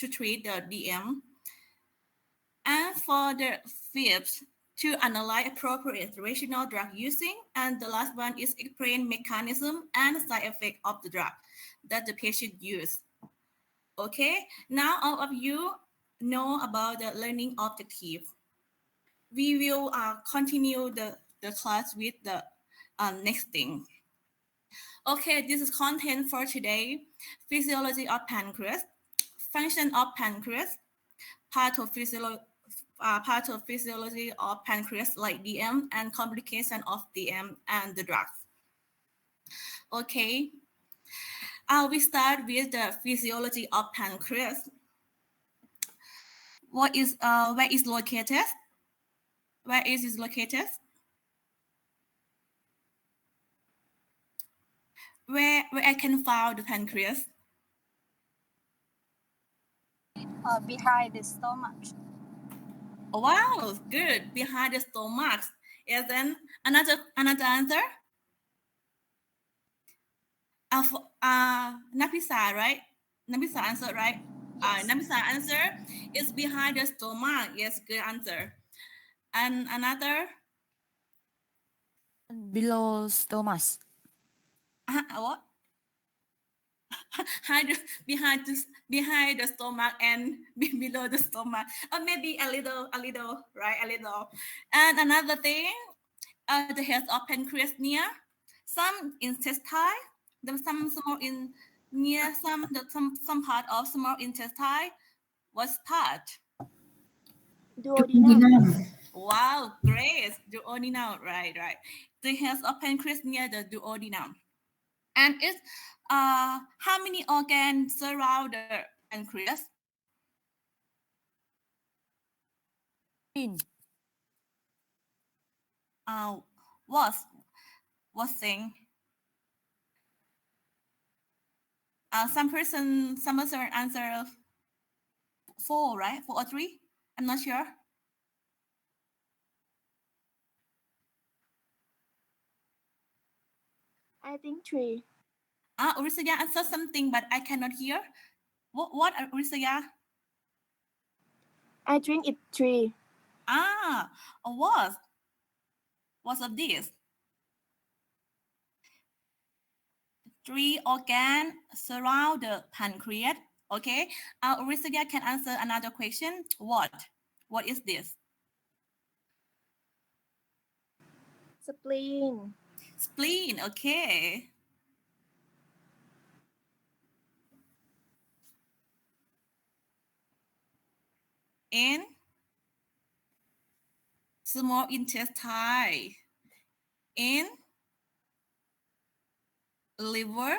to treat the DM. And for the fifth, to analyze appropriate rational drug using. And the last one is explain mechanism and side effect of the drug that the patient use. Okay, now all of you know about the learning objective. We will continue the class with the next thing. Okay, this is content for today. Physiology of pancreas, function of pancreas, pathophysiology of pancreas like DM, and complication of DM and the drugs. Okay, we start with the physiology of pancreas. Where is located? Where is it located? Where I can find the pancreas? Behind the stomach. Wow, good. Behind the stomach. Yes, then another answer. Napisa, right? Napisa answer, right? Yes. Napisa answer is behind the stomach. Yes, good answer. And another? Below stomach. What? behind the stomach and below the stomach, or maybe a little, right? A little. And another thing, the head of pancreas near some intestine, some small in near some part of small intestine. What's part? Duodenum. Wow, great. Duodenum, right. The head of pancreas near the duodenum. And it's how many organs surround the pancreas? What thing? Some person answer 4, right? 4 or 3? I'm not sure. I think 3. Urisaya answered something, but I cannot hear. What Urisaya? I think it's 3. What's of this? 3 organs surround the pancreas. Okay. Urisaya can answer another question. What is this? Spleen. Spleen, okay. In small intestine, in liver,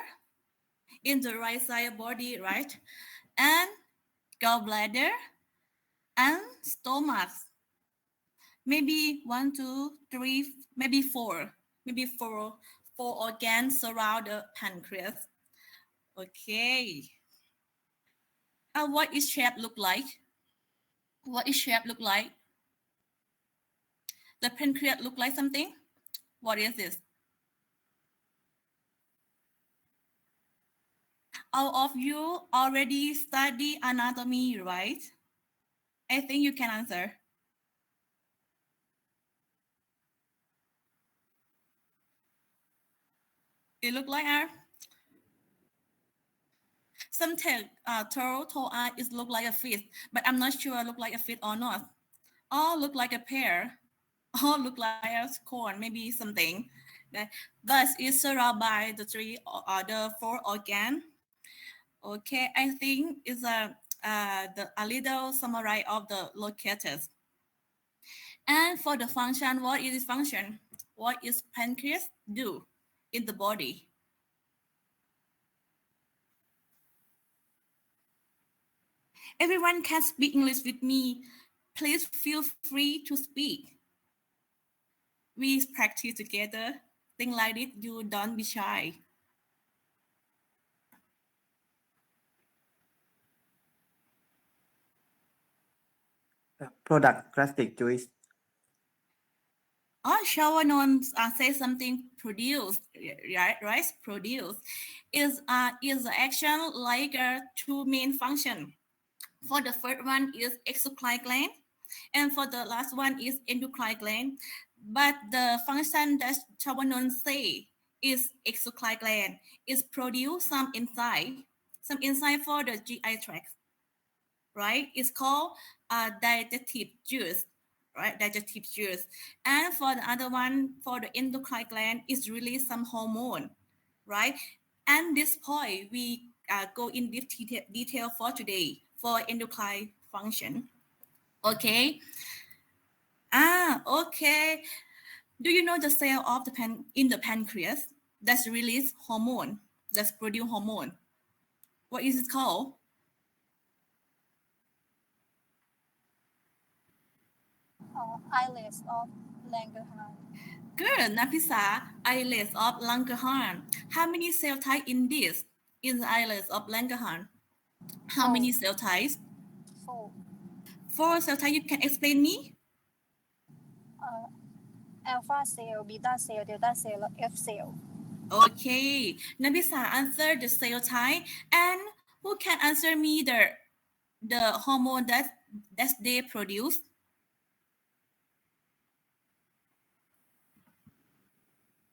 in the right side body, right? And gallbladder and stomach. Maybe 1, 2, 3, maybe 4. Maybe 4 organs surround the pancreas. Okay. What is shape look like? What is shape look like? The pancreas look like something? What is this? All of you already study anatomy, right? I think you can answer. It look like sometimes total eye is look like a fish, but I'm not sure look like a fish or not. All look like a pear. All look like a corn, maybe something. But it's surrounded by the 3 or the 4 organ. Okay, I think it's a little summary of the locators. And for the function, what is its function? What is pancreas do in the body? Everyone can speak English with me. Please feel free to speak. We practice together. Things like this, you don't be shy. Product plastic juice. Shawanon say something produce, right? Produce is the action like 2 main function. For the first one is exocrine gland, and for the last one is endocrine gland. But the function that Chawanon say is exocrine gland is produce some enzyme for the GI tract, right? It's called digestive juice, right? Digestive juice. And for the other one, for the endocrine gland, is release some hormone, right? And this point, we go in deep detail for today for endocrine function. Okay. Okay. Do you know the cell of the in the pancreas that's release hormone, that's produce hormone? What is it called? Islets of Langerhans. Good, Nafisa, islets of Langerhans. How many cell types in this? In the islets of Langerhans? How Oh, many cell types? 4. 4 cell types. You can explain me? Alpha cell, beta cell, delta cell, F cell. Okay, Nafisa answer the cell type, and who can answer me the hormone that they produce?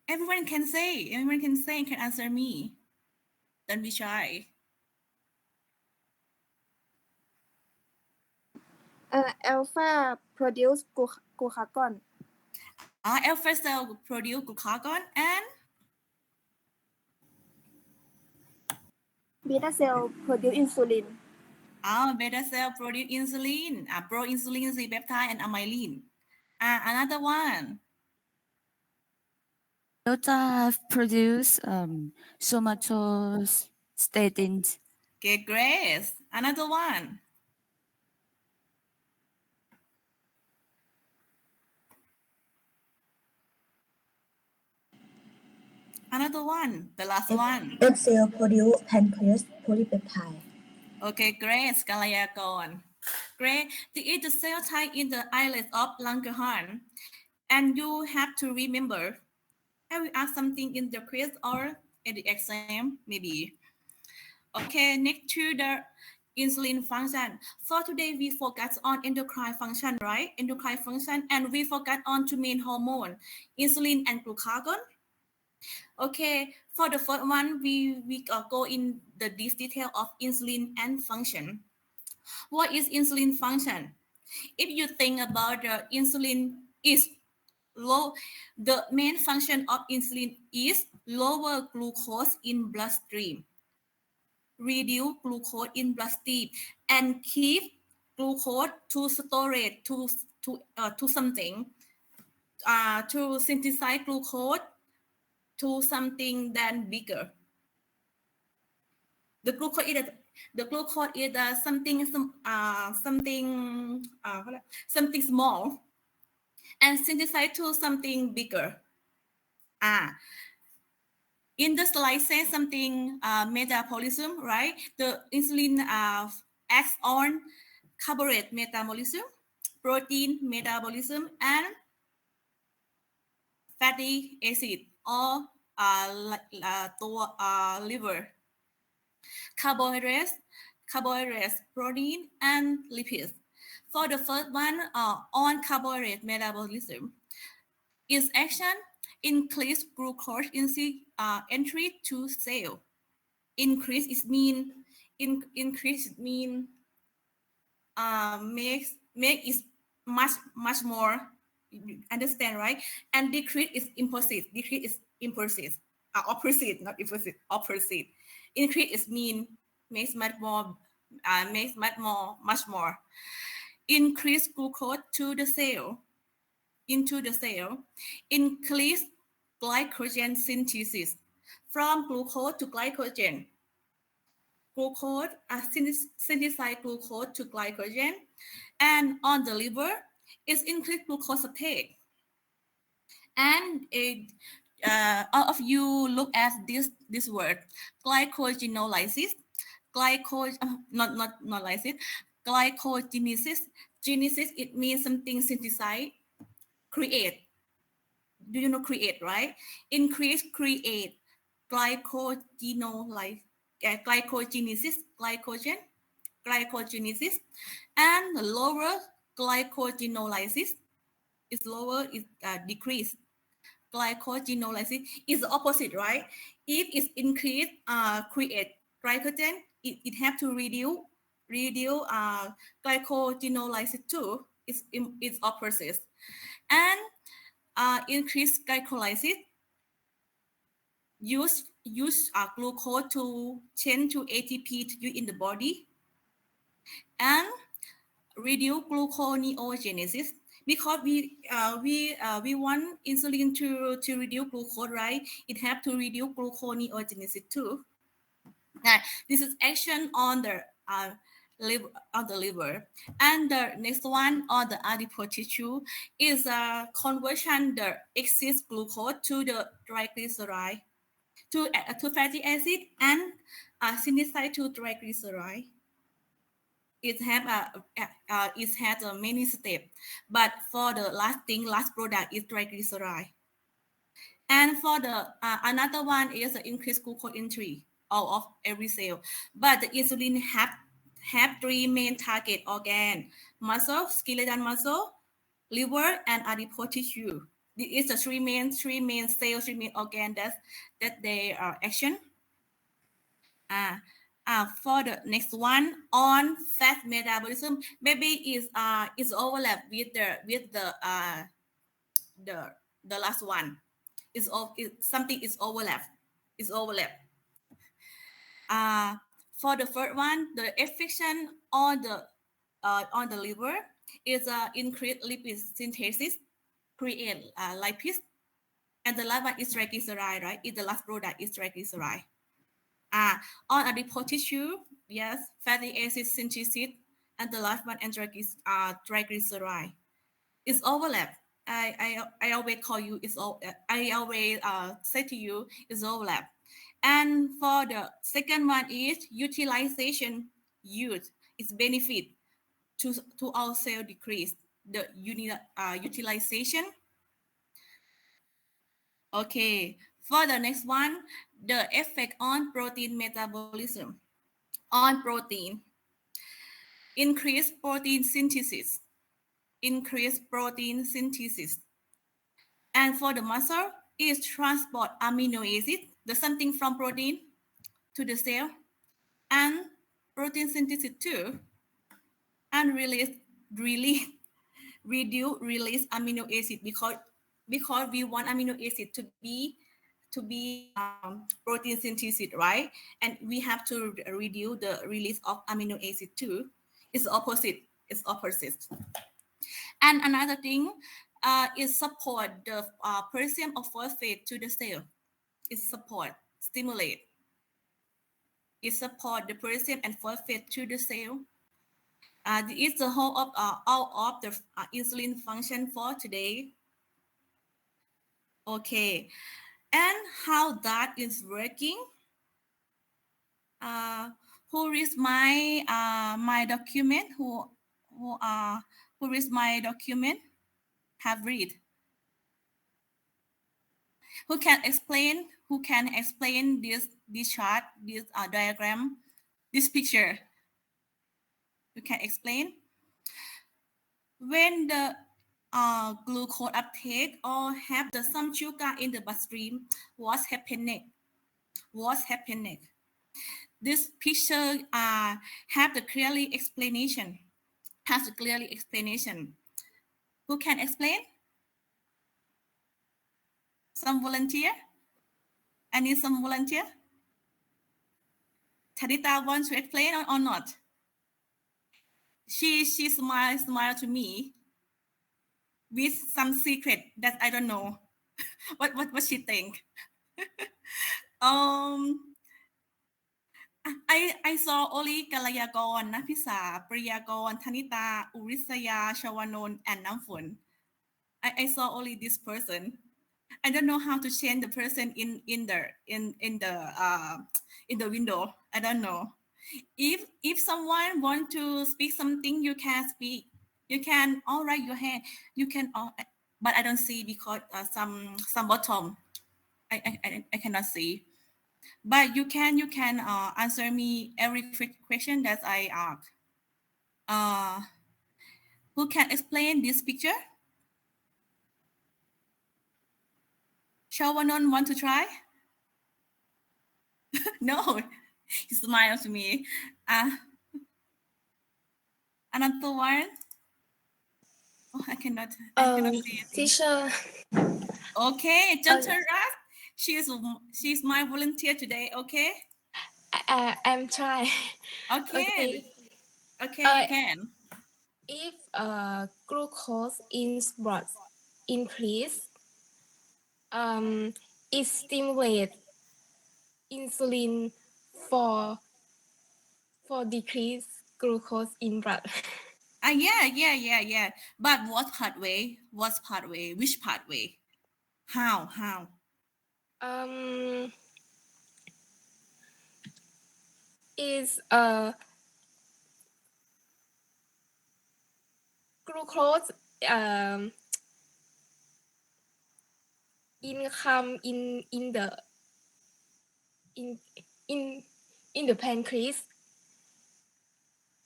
Everyone can say. Everyone can say and can answer me. Don't be shy. Alpha produce glucagon. Alpha cell produce glucagon, and Beta cell produce insulin. beta cell produce insulin, proinsulin, C-peptide, and amylin. Another one. Delta produce somatostatins. Okay, Grace. Another one. Another one. The last one. X cell produce pancreas polypeptide. Okay, Grace. Kalayakon. Great. The is the cell type in the islet of Langerhans. And you have to remember, I will ask something in the quiz or in the exam, maybe. Okay, next to the insulin function. For today, we focus on endocrine function, right? Endocrine function, and we focus on two main hormone, insulin and glucagon. Okay, for the first one, we go in the deep detail of insulin and function. What is insulin function? If you think about the insulin is low, the main function of insulin is lower glucose in bloodstream, reduce glucose in bloodstream, and keep glucose to storage to something, to synthesize glucose to something then bigger. The glucose is something small and synthesize to something bigger. In the slide says something metabolism, right? The insulin acts on carbohydrate metabolism, protein metabolism, and fatty acid or liver. Carbohydrates, protein, and lipids. For the first one, on carbohydrate metabolism, its action increase glucose entry to cell. Increase is mean make is much more, you understand, right? And decrease is impulsive. Decrease is impulsive. Opposite, not impulsive. Opposite. Increase is mean makes much more, much more. Increase glucose to the cell, into the cell. Increase glycogen synthesis from glucose to glycogen. Glucose, synthesize glucose to glycogen, and on the liver, it's increased glucose uptake. And all of you look at this word, glycogenolysis, not lysis, glycogenesis. Genesis, it means something synthesize, create. Do you know create, right? Increase, create, glycogenolysis, glycogenesis, glycogenesis, and lower glycogenolysis is lower, is decreased. Glycogenolysis is the opposite, right? If it's increased, create glycogen, it have to reduce glycogenolysis too. It's opposite. And increased glycolysis use glucose to change to ATP to use in the body, and reduce gluconeogenesis, because we want insulin to reduce glucose, right? It have to reduce gluconeogenesis too. Now, this is action on the liver. And the next one on the adipose tissue is conversion the excess glucose to the triglyceride, to fatty acid, and synthesize to triglyceride. It has a many steps, but for the last product is triglyceride. And for the another one is the increased glucose entry of every cell. But the insulin have three main target organ: muscle, skeletal muscle, liver, and adipose tissue. This is the three main cells, three main organ that they are action. For the next one on fat metabolism, maybe is overlap with the last one. Something is overlap. For the first one, the affection on the liver is increased lipid synthesis, create lipase, and the last one is triglyceride, right? The last product is triglyceride. On adipose tissue, yes, fatty acid synthesis, and the last one and triglyceride. It's overlap. I always call you. I always say to you it's overlap. And for the second one is utilization use. Its benefit to our cell decrease the utilization. Okay. For the next one, the effect on protein metabolism. On protein, increase protein synthesis. And for the muscle, is transport amino acid, the something from protein to the cell, and protein synthesis too, and reduce amino acid, because we want amino acid to be protein synthesis, right? And we have to reduce the release of amino acid too. It's opposite. And another thing is support the potassium or phosphate to the cell. Stimulate. It support the potassium and phosphate to the cell. This is the whole of all of the insulin function for today. Okay, and how that is working? Who reads my my document? Who reads my document? Have read. Who can explain this chart, this diagram, this picture? You can explain? When the glucose uptake or have some sugar in the bloodstream, what's happening? This picture have the clearly explanation. Who can explain? Some volunteer? I need some volunteer. Tadita wants to explain or not? She smile to me with some secret that I don't know. what she think? I saw only Kalayakon, Napisa, Priyakon, Tanita, Urisaya, Shawanon, and Namfun. I saw only this person. I don't know how to change the person in the window. I don't know. If someone want to speak something, you can speak. You can all raise your hand. You can all, but I don't see because some bottom. I cannot see. But you can answer me every question that I ask. Who can explain this picture? Shawanon want to try? No, he smiled to me. Another one. Oh, I cannot see it. Teacher. Okay, Jantaras. She's my volunteer today. Okay. I'm trying. Okay. Okay, you can. If glucose in blood increase, it stimulates insulin for decrease glucose in blood. Yeah. But what pathway? What pathway? Which pathway? How? Is glucose income in the pancreas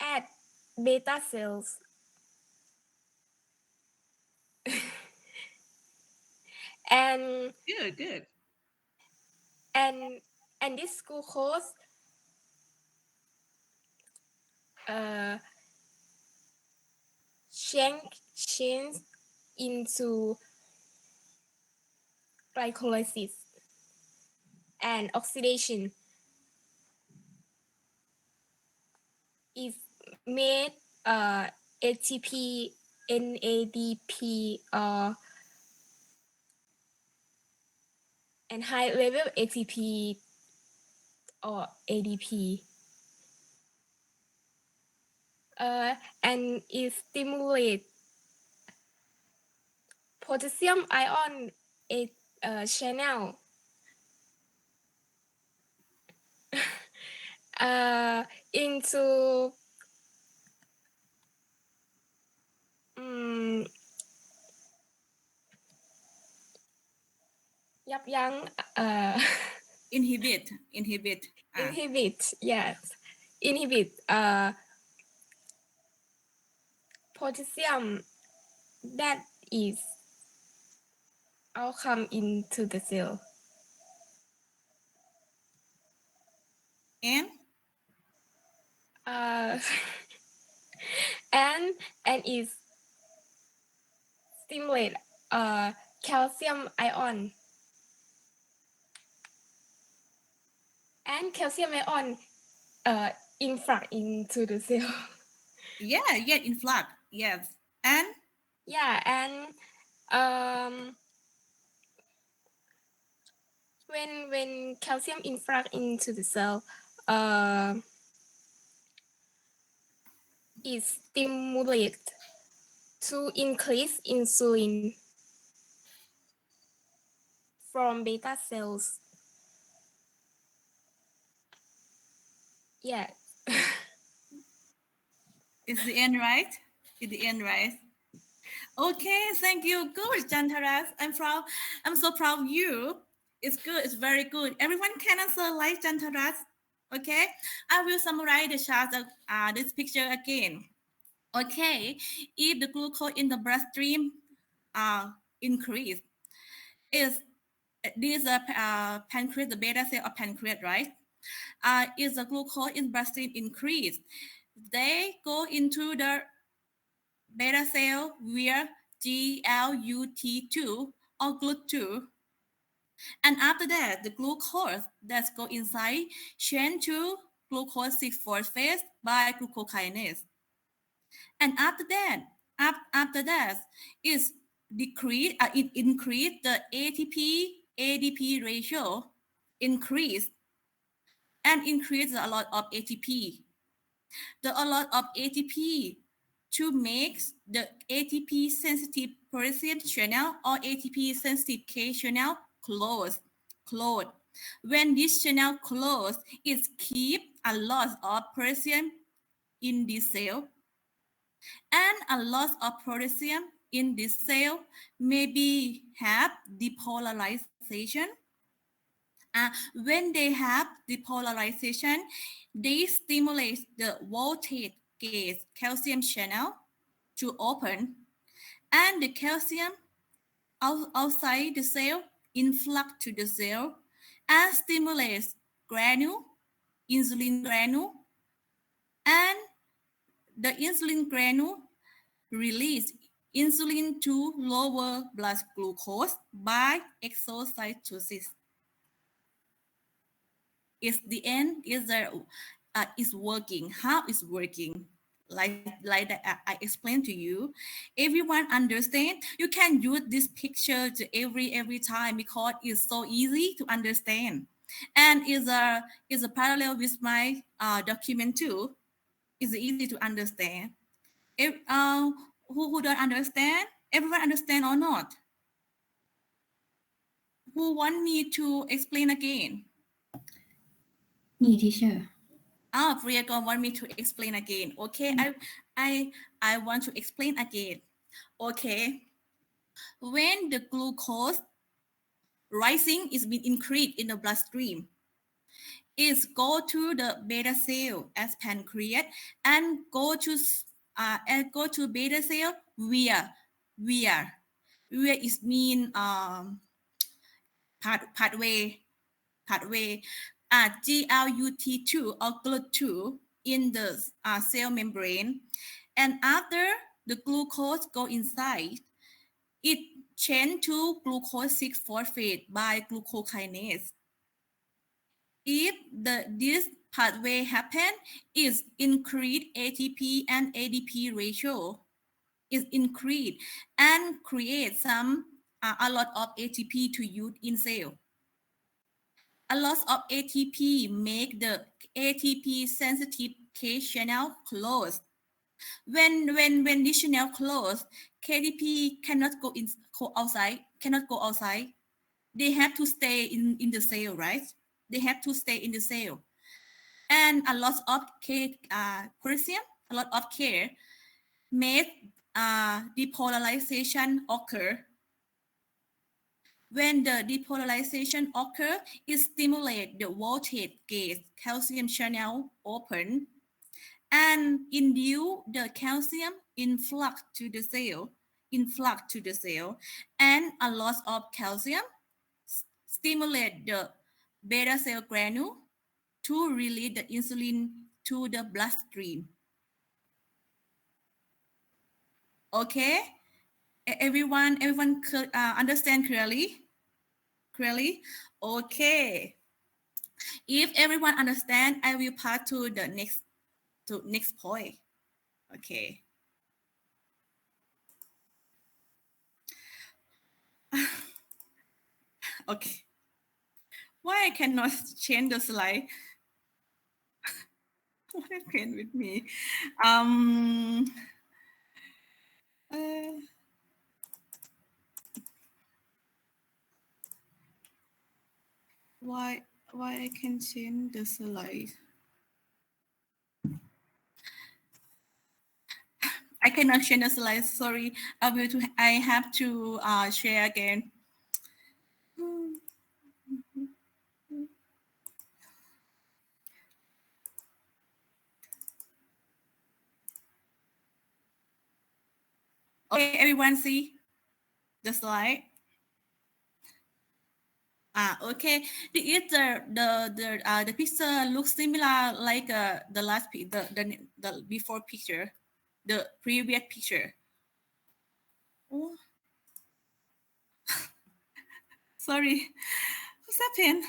at beta cells. And Good. and this glucose change into glycolysis and oxidation is made ATP, NADP, and high level ATP or ADP. And it stimulates potassium ion channel intoยับยั้ง Inhibit. Yes, inhibit potassium that is outcome into the cell. And and is stimulate calcium ion. And calcium ion influx into the cell. yeah, influx. Yes. And when calcium influx into the cell, it stimulates to increase insulin from beta cells. Yeah. Is the end right? Okay, thank you. Good, Jantaras. I'm so proud of you. It's good. It's very good. Everyone can answer like Jantaras. Okay, I will summarize the chart of this picture again. Okay, if the glucose in the bloodstream increase, is this pancreas, the beta cell of pancreas, right? Is the glucose in bloodstream increase? They go into the beta cell via GLUT2 or GLUT2. And after that, the glucose that go inside change to glucose 6-phosphate by glucokinase. And after that is it increase the ATP ADP ratio, increase a lot of ATP. A lot of ATP to make the ATP sensitive potassium channel or ATP sensitive K channel closed. When this channel closed, it keeps a lot of potassium in this cell, and a loss of potassium in this cell maybe have depolarization. When they have depolarization, they stimulate the voltage gate calcium channel to open, and the calcium outside the cell influx to the cell and stimulates insulin granule, and the insulin granule release insulin to lower blood glucose by exocytosis. Is the end is working. How is working? Like that I explained to you. Everyone understand? You can use this picture to every time because it's so easy to understand, and is a parallel with my document too. It's easy to understand. If who don't understand? Everyone understand or not? Who want me to explain again? Me, teacher. Priyagon want me to explain again. Okay, I want to explain again. Okay, when the glucose rising is being increased in the bloodstream, it go to the beta cell as pancreas and go to beta cell where is mean pathway GLUT2 or GLUT2 in the cell membrane, and after the glucose go inside, it change to glucose 6-phosphate by glucokinase. If this pathway happen, is increased ATP and ADP ratio is increased and create a lot of ATP to use in cell. A loss of ATP make the ATP sensitive K channel close. When this channel close, KTP cannot go outside. They have to stay in the cell, right? They have to stay in the cell. And a lot of calcium, a lot of K make depolarization occur. When the depolarization occurs, it stimulates the voltage gate calcium channel open and induce the calcium influx to the cell, and a loss of calcium stimulate the beta cell granule to release the insulin to the bloodstream. Okay, everyone could understand clearly? Okay. If everyone understand, I will pass to the next point. Okay. Okay. Why I cannot change the slide? What happened with me? Why I can change the slide? I cannot change the slide. Sorry. I have to share again. Okay, everyone see the slide. Okay. The picture looks similar like the last the before picture, the previous picture. Oh. Sorry, what's happened?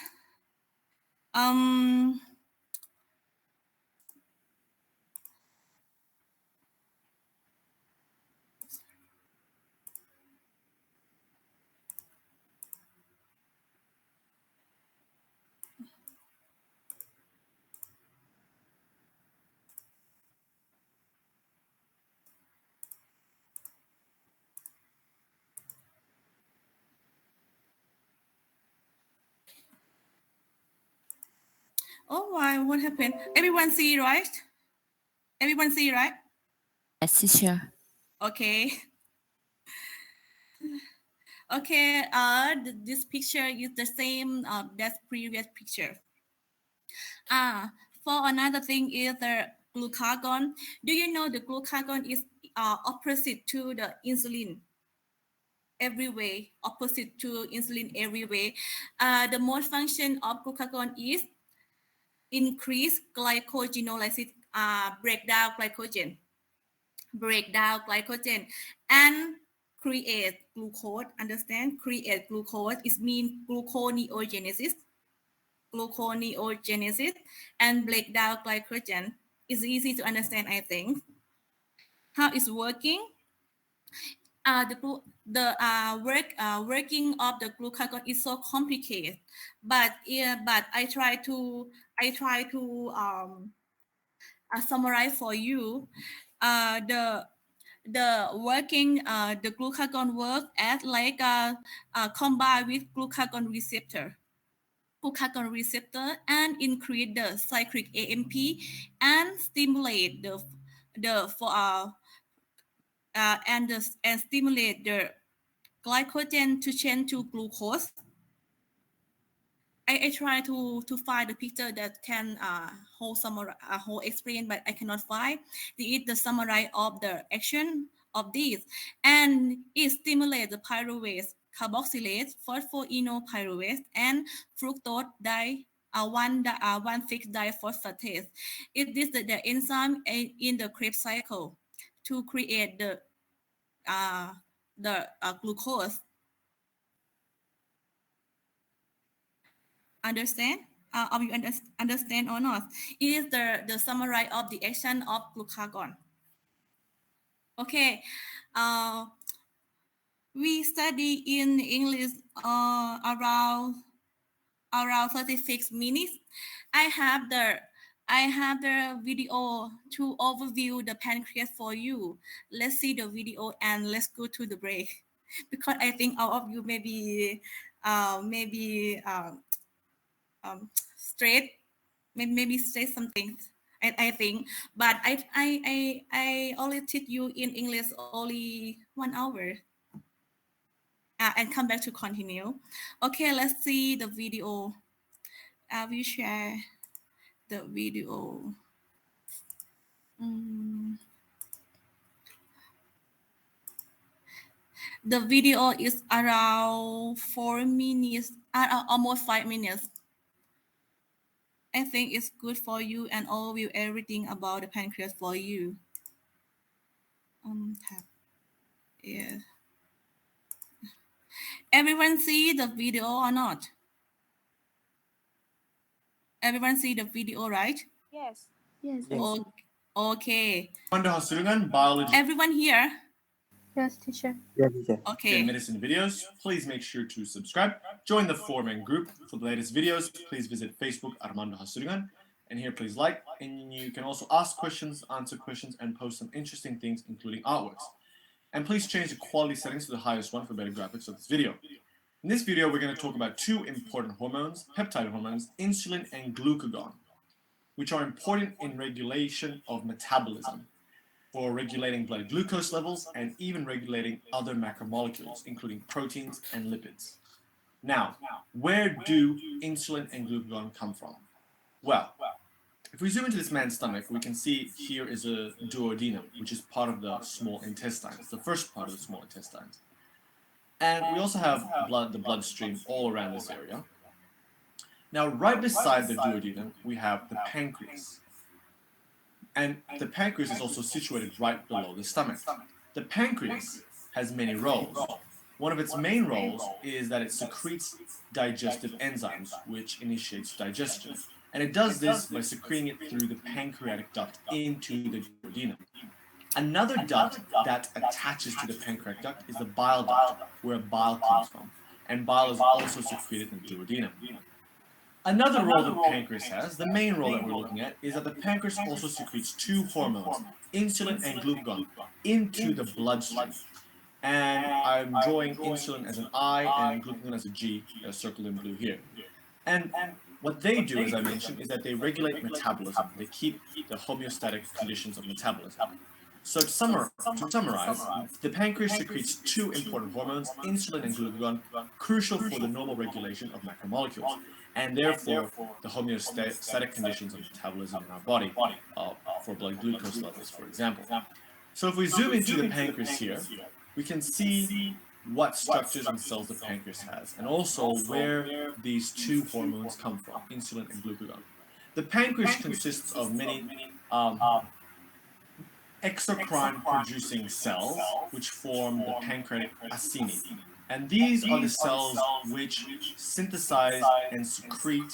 Oh, why? What happened? Everyone see, right? Everyone see, right? Yes, teacher. Okay. Okay. This picture is the same that previous picture. For another thing is glucagon. Do you know the glucagon is opposite to the insulin? Every way, opposite to insulin every way. The mode function of glucagon is increase glycogenolysis, break down glycogen, and create glucose. Understand? Create glucose. It means gluconeogenesis, and break down glycogen. It's easy to understand, I think. How it's working? Working of the glucagon is so complicated, but I try to summarize for you. The working the glucagon work as like combined with glucagon receptor and increase the cyclic AMP and stimulate the for and stimulate the glycogen to change to glucose. I try to find the picture that can whole explain, but I cannot find. This is the summary of the action of this, and it stimulates the pyruvate carboxylase, phosphoenolpyruvate, and fructose one 6-diphosphatase. It is the enzyme in the Krebs cycle to create the glucose. Understand? Or you understand or not? It is the summary of the action of glucagon. Okay. We study in English around 36 minutes. I have the video to overview the pancreas for you. Let's see the video and let's go to the break, because I think all of you maybe straight, maybe say something. I think, but I only teach you in English only 1 hour, and come back to continue. Okay, let's see the video. I will share the video. The video is around 4 minutes, almost 5 minutes. I think it's good for you and overview everything about the pancreas for you. Yeah. Everyone see the video or not? Everyone see the video, right? Yes. Yes. Okay. Biology Everyone here? Yes, teacher. and Okay. medicine videos, please make sure to subscribe. Join the 4-man group for the latest videos. Please visit Facebook Armando Hasurigan. And here, please like. And you can also ask questions, answer questions, and post some interesting things, including artworks. And please change the quality settings to the highest one for better graphics of this video. In this video, we're going to talk about 2 important hormones, peptide hormones, insulin and glucagon, which are important in regulation of metabolism, for regulating blood glucose levels and even regulating other macromolecules, including proteins and lipids. Now, where do insulin and glucagon come from? Well, if we zoom into this man's stomach, we can see here is a duodenum, which is part of the small intestines, the first part of the small intestines. And we also have the bloodstream all around this area. Now, right beside the duodenum, we have the pancreas. And the pancreas is also situated right below the stomach. The pancreas has many roles. One of its main roles is that it secretes digestive enzymes, which initiates digestion. And it does this by secreting it through the pancreatic duct into the duodenum. Another duct that attaches to the pancreatic duct is the bile duct, where bile comes from. And bile is also secreted in the duodenum. Another role the pancreas has, the main role that we're looking at, is that the pancreas also secretes 2 hormones, insulin and glucagon, into the bloodstream. And I'm drawing insulin as an I and glucagon as a G, circled in blue here. And what they do, as I mentioned, is that they regulate metabolism. They keep the homeostatic conditions of metabolism. So to summarize, the pancreas secretes 2 important hormones, insulin and glucagon, crucial for the normal regulation of macromolecules. and therefore the homeostatic conditions of metabolism in our body for blood glucose levels, for example. So if we zoom into the pancreas here, we can see what structures and cells the pancreas has, and also where these two hormones come from, insulin and glucagon. The pancreas consists of many exocrine-producing cells, which form the pancreatic acini. And these are the cells which synthesize and secrete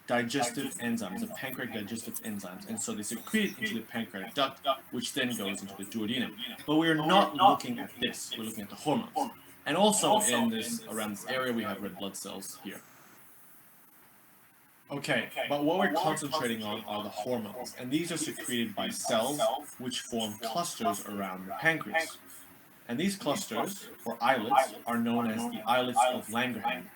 digestive enzymes, the pancreatic digestive enzymes, and so they secrete it into the pancreatic duct, which then goes into the duodenum. But we're not looking at this, we're looking at the hormones. And also in this, around this area, we have red blood cells here. Okay, but what we're concentrating on are the hormones, and these are secreted by cells which form clusters around the pancreas. And these clusters, or islets, are known as the islets of Langerhans.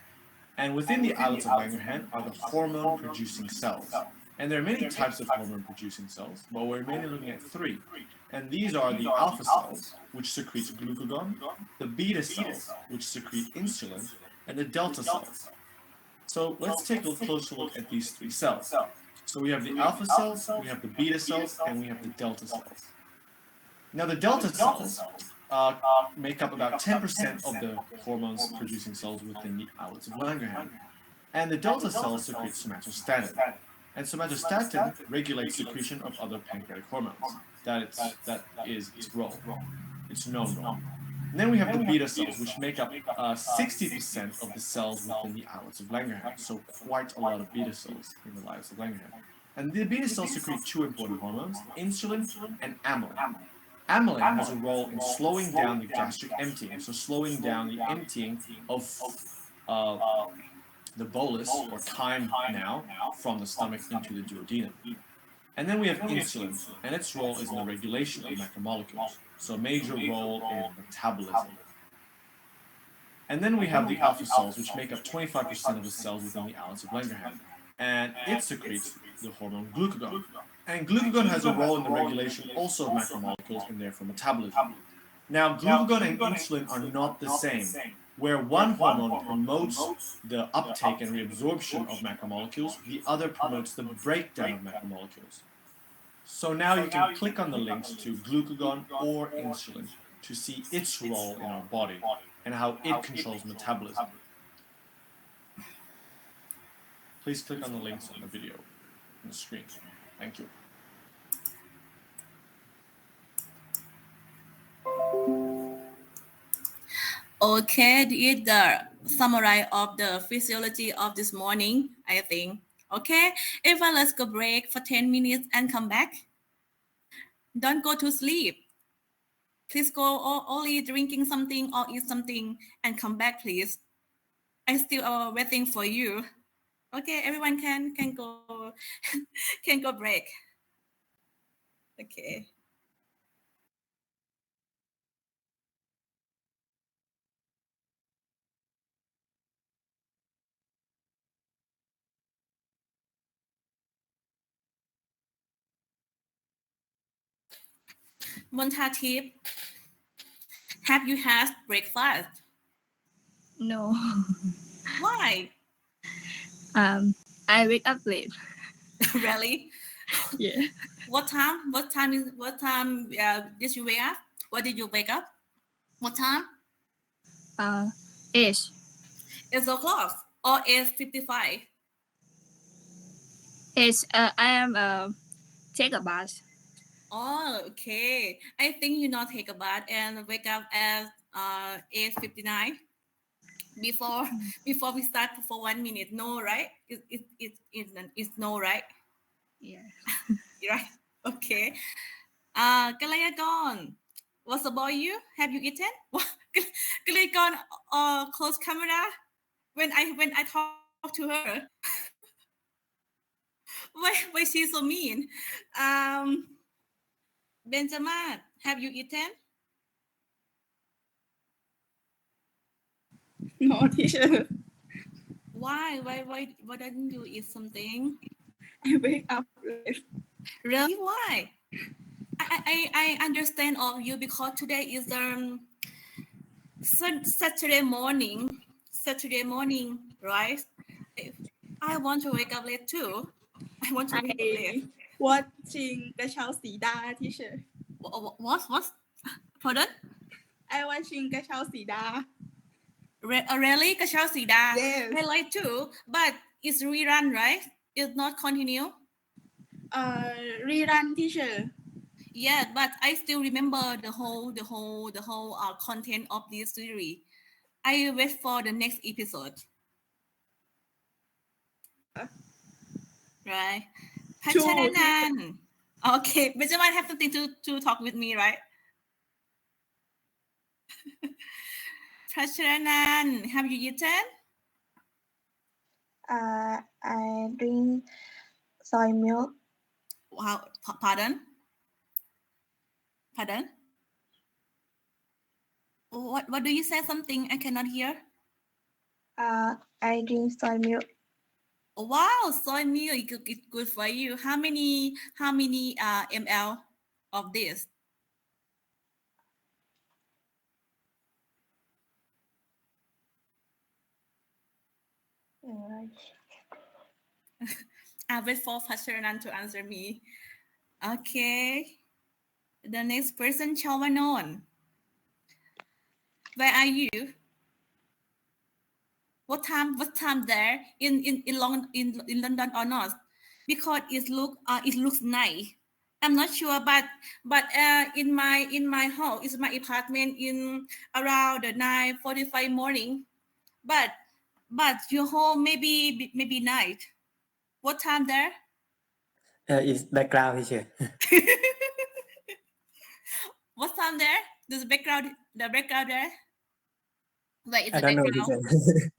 And within the islets of Langerhans are the hormone-producing cells. And there are many types of hormone-producing cells, but we're mainly looking at three. And these are the alpha cells, which secrete glucagon, the beta cells, which secrete insulin, and the delta cells. So let's take a closer look at these three cells. So we have the alpha cells, we have the beta cells, and we have the delta cells. Now the delta cells make up about 10% of the hormones producing cells within the islets of Langerhans. And the delta cells secrete somatostatin. And somatostatin regulates secretion of other pancreatic hormones. That is its role, its known role. And then we have the beta cells, which make up 60% of the cells within the islets of Langerhans. So quite a lot of beta cells in the islets of Langerhans. And the beta cells secrete two important hormones, insulin and amylin. Amylin has a role in slowing down the gastric emptying, so slowing down the emptying of the bolus, or chyme now, from the stomach into the duodenum. And then we have insulin, and its role is in the regulation of macromolecules, so a major role in metabolism. And then we have the alpha cells, which make up 25% of the cells within the islets of Langerhans, and it secretes the hormone glucagon. And glucagon has a role in the regulation also of macromolecules and therefore metabolism. Now, glucagon and insulin are not the same. Where one hormone promotes the uptake and reabsorption of macromolecules, the other promotes the breakdown of macromolecules. So now you can click on the links to glucagon or insulin to see its role in our body and how it controls metabolism. Please click on the links on the video on the screen. Thank you. Okay, this is the summary of the physiology of this morning, I think. Okay, let's go break for 10 minutes and come back. Don't go to sleep. Please go only drinking something or eat something and come back, please. I'm still waiting for you. Okay, everyone can go can go break. Okay. Montatip, have you had breakfast? No. Why? I wake up late. Really? Yeah. What time did you wake up? What did you wake up? What time? 8. 8 o'clock or 8:55? 8. I am take a bath. Oh, okay. I think you not take a bath and wake up at 8:59 before we start for 1 minute. No, right? It's no, right? Yeah. Right. Okay. Kalayagon, what's about you? Have you eaten? Kalayagon, close camera. When I talk to her, why she's so mean? Benjamin, have you eaten? No, teacher. Why didn't you eat something? I wake up late. Really? Why? I understand all of you because today is Saturday morning, right? I want to wake up late too. I want to wake up late. watching กระเช้าสีดา teacher What? Pardon? I watching กระเช้าสีดา Really? Kashao Sida? Yes. I like too, but it's rerun, right? It's not continue. rerun teacher Yeah, but I still remember the whole content of this series. I wait for the next episode. Right. Pachananan. Okay, Benjamin have something to talk with me, right? Pachananan, have you eaten? I drink soy milk. Wow, pardon? What do you say? Something I cannot hear. I drink soy milk. Wow, soy milk is good for you. How many ml of this? I'll wait for Fasharan to answer me. Okay. The next person, Chavanon. Where are you? What time there in London or not? Because it looks nice. I'm not sure, but in my house, it's my apartment in around the 9:45 morning. But your home maybe night. What time there? It's background teacher. What time there? There's the background there. Wait, it's I the don't know background. teacher.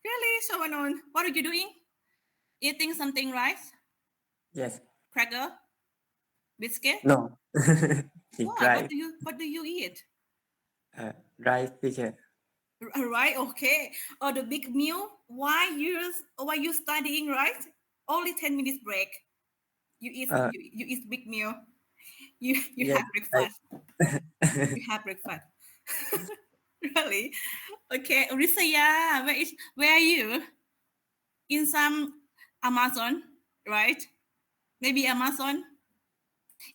Really? So what are you doing? Eating something, right? Yes. Cracker? Biscuit? No. What? Rice. What do you eat? Rice teacher. Right, okay. Or the big meal? Why you studying, right? Only 10 minutes break. You eat big meal. You Yes, have breakfast. You have breakfast. Really? Okay, Risaya, where are you? In some Amazon, right? Maybe Amazon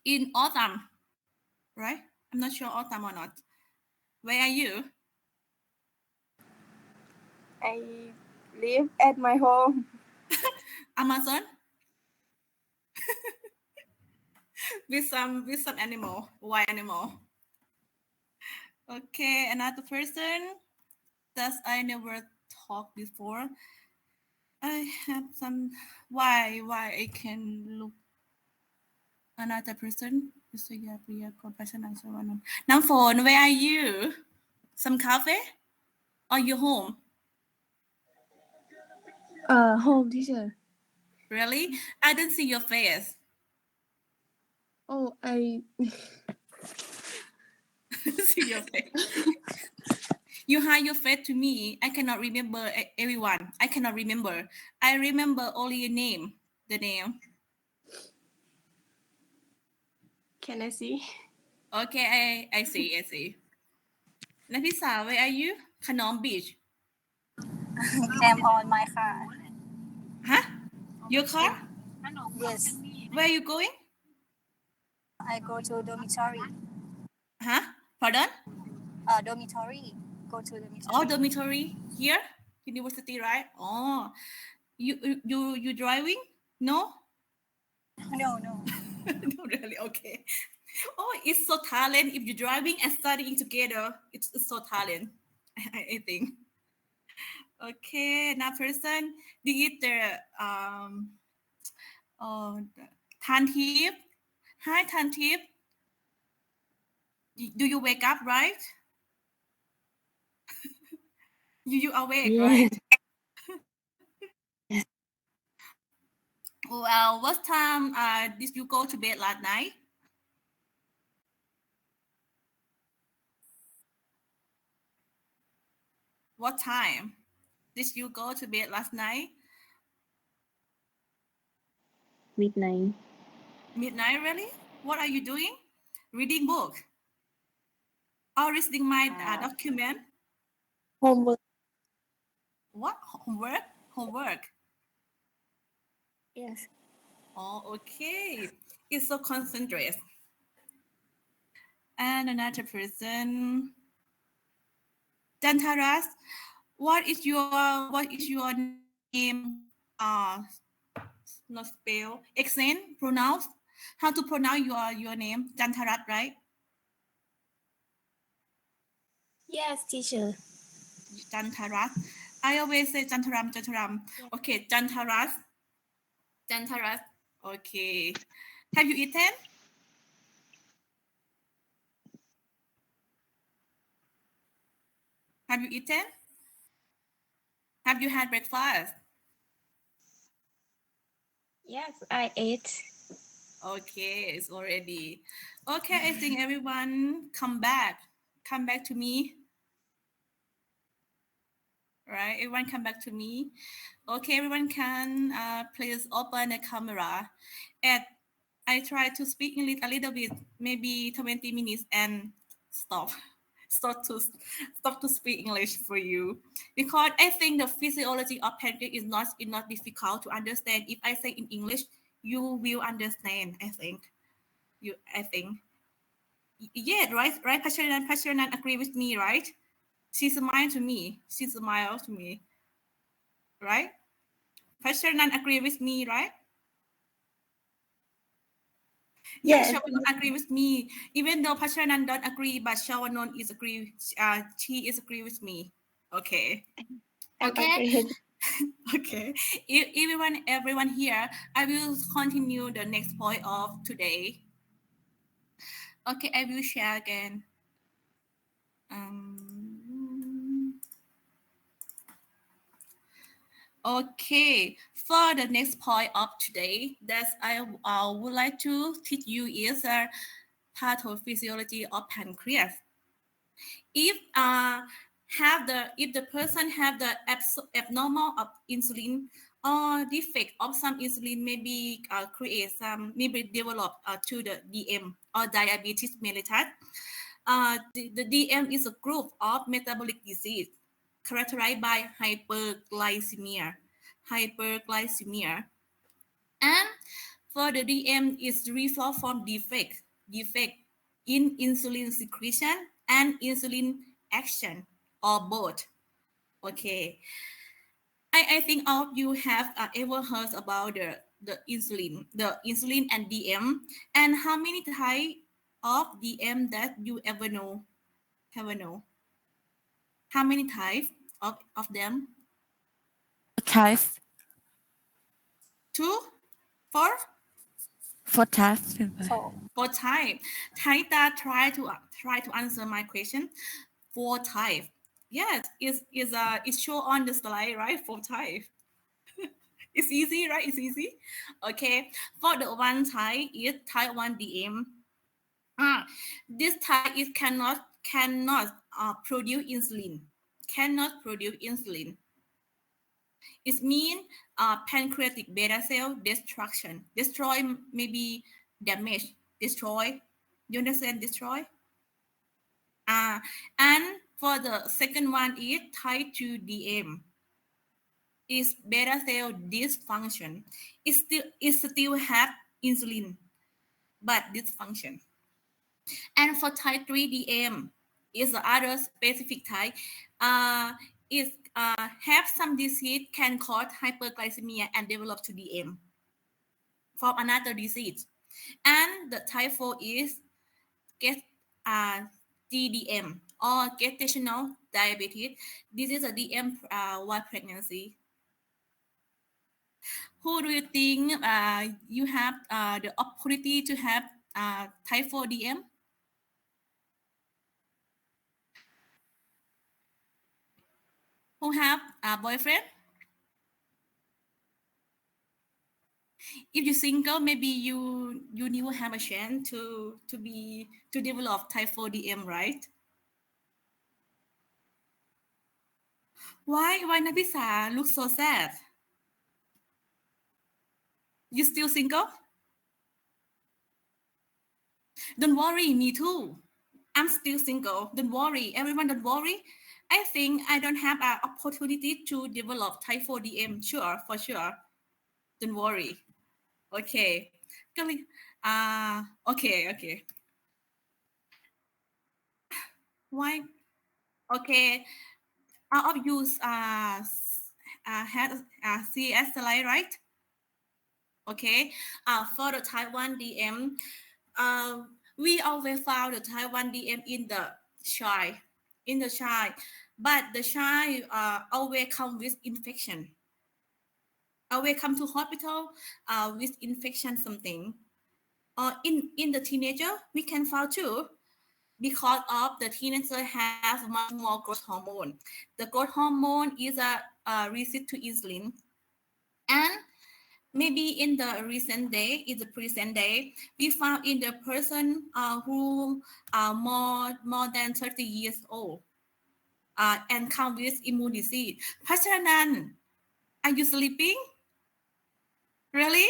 in autumn, right? I'm not sure autumn or not. Where are you? I live at my home Amazon? with some animal. Why animal? Okay, another person that I never talked before. I have some why I can look another person. Namphone, where are you? Some cafe? Or you home? Home teacher. Really? I didn't see your face. Oh, I See your face. You hide your face to me. I cannot remember everyone. I cannot remember. I remember only your name. The name. can I see Okay, I see. Nafisa, where are you? Khanom Beach. I'm on my car. Huh? Your car? Yes, Where are you going? I go to dormitory. Huh? Pardon? Dormitory. Go to dormitory. Oh, dormitory here, university, right? Oh, you driving? No, No. no, really. Okay. Oh, it's so talent. If you're driving and studying together, it's so talent. I think. Okay, now person, do you eat the Tan Tip? Hi, Tan Tip. Do you wake up, right? You awake, yes. right? Well, what time did you go to bed last night? What time did you go to bed last night? Midnight. Midnight, really? What are you doing? Reading book? Or reading my document? Homework. What? Homework? homework? Yes. Oh, okay. It's so concentrated. And another person, Dantaras, what is your name? Not spell, accent, pronounce. How to pronounce your name? Dantaras, right? Yes, teacher. Jantaras. I always say Jantaram. Yeah. Okay, Jantaras. Okay. Have you eaten? Have you eaten? Have you had breakfast? Yes, I ate. Okay, it's already. Okay, I think everyone come back to me. Right, everyone come back to me. Okay, everyone can please open the camera. And I try to speak English a little bit, maybe 20 minutes and stop. Stop to speak English for you, because I think the physiology of pancreas is not difficult to understand. If I say in English, you will understand. I think. Yeah, right. Pashanan agree with me, right? She smiled to me. Right? Pashanan agree with me, right? Yes. Shawanon agree with me. Even though Pashanan don't agree, but Shawanon is agree. She is agree with me. Okay. I'm Okay. agreed. Okay. Everyone here, I will continue the next point of today. Okay, I will share again. Okay, for the next point of today, that I would like to teach you is pathophysiology of pancreas. If the person have the abnormal of insulin or defect of some insulin, maybe maybe develop to the DM or diabetes mellitus. The DM is a group of metabolic disease characterized by hyperglycemia. And for the DM is result from defect in insulin secretion and insulin action, or both. Okay. I think all of you have ever heard about the insulin and DM, and how many types of DM that you ever know? How many types of them? Types. 2, 4? 4 types. For Type. Taita try to answer my question. 4 type. Yes, it's show on the slide, right? 4 type. It's easy, right? It's easy. Okay. For the one type is type 1 DM. This type is cannot produce insulin. Cannot produce insulin. It means pancreatic beta cell destruction. Destroy, maybe damage. Destroy. You understand? Destroy. And for the second one is type 2 DM. Is beta cell dysfunction. It still have insulin, but dysfunction. And for type 3 DM is the other specific type. Is have some disease can cause hyperglycemia and develop to DM from another disease. And the type 4 is get GDM or gestational diabetes. This is a DM while pregnancy. Who do you think you have the opportunity to have type 4 DM? Who have a boyfriend? If you're single, maybe you will have a chance to develop type 4 DM, right? Why Nafisa look so sad? You still single? Don't worry, me too. I'm still single. Don't worry, everyone. Don't worry. I think I don't have an opportunity to develop type 4 DM. Sure, for sure. Don't worry. Okay. Okay. Why? Okay. All of you had CS slide, right? Okay. For the type 1 DM, we always found the type 1 DM in the child, but the child always come with infection. Always come to hospital with infection something. In the teenager, we can find too, because of the teenager has much more growth hormone. The growth hormone is a resist to insulin, and maybe in the recent day, in the present day, we found in the person who are more than 30 years old and come with immune disease. เพราะฉะนั้น are you sleeping? Really?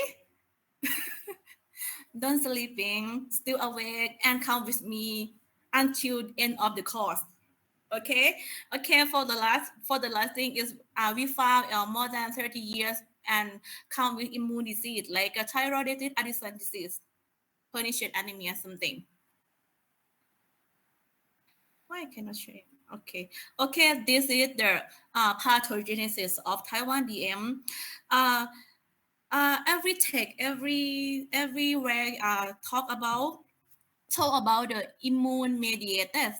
Don't sleeping, still awake, and come with me until the end of the course. Okay. For the last thing is we found more than 30 years and come with immune disease like a thyroiditis, Addison disease, pernicious anemia, something. Why I cannot show it? Okay. This is the pathogenesis of type 1 DM. Everywhere talk about the immune mediators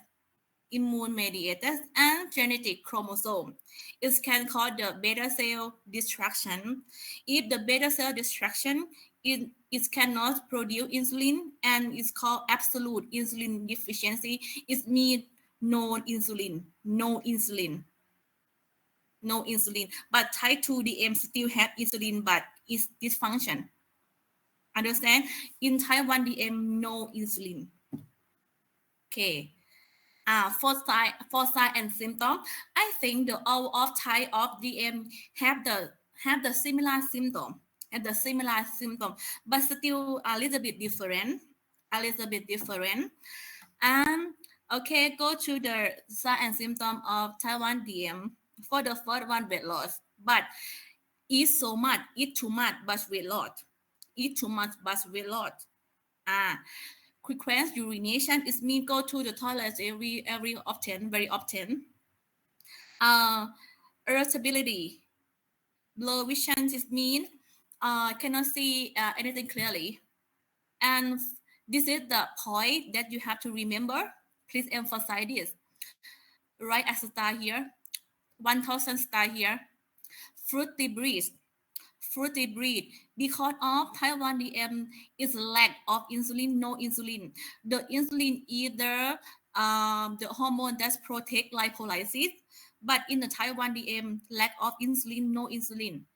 and genetic chromosome. It can cause the beta cell destruction. If the beta cell destruction, it cannot produce insulin, and it's called absolute insulin deficiency. It means no insulin. But type 2 DM still have insulin, but it's dysfunction. Understand? In type 1 DM, no insulin. Okay. For sign and symptom, I think the all of type of DM have the similar symptom, but still a little bit different. Okay, go to the sign and symptom of type 1 DM. For the first one, weight loss, but eat too much, but weight loss. Frequent urination is mean go to the toilet very often. Irritability, blurred vision is mean cannot see anything clearly. And this is the point that you have to remember. Please emphasize this. Write as a star here. 1000 star here. Fruity breath. Because of type 1 DM is lack of insulin, no insulin. The insulin is the hormone that protect lipolysis, but in the type 1 DM, lack of insulin, no insulin.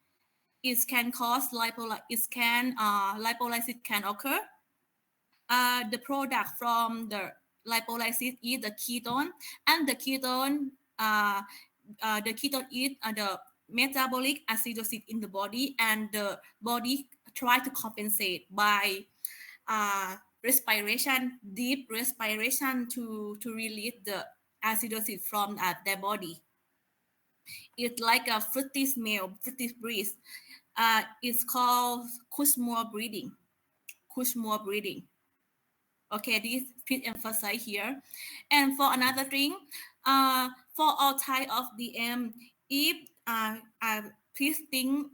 It can cause lipolysis can occur. The product from the lipolysis is the ketone, and the ketone is the metabolic acidosis in the body, and the body try to compensate by deep respiration to release the acidosis from their body. It's like a fruity smell, fruity breath. It's called Kussmaul breathing. Okay, this please emphasize here. And for another thing, for all type of DM, if please think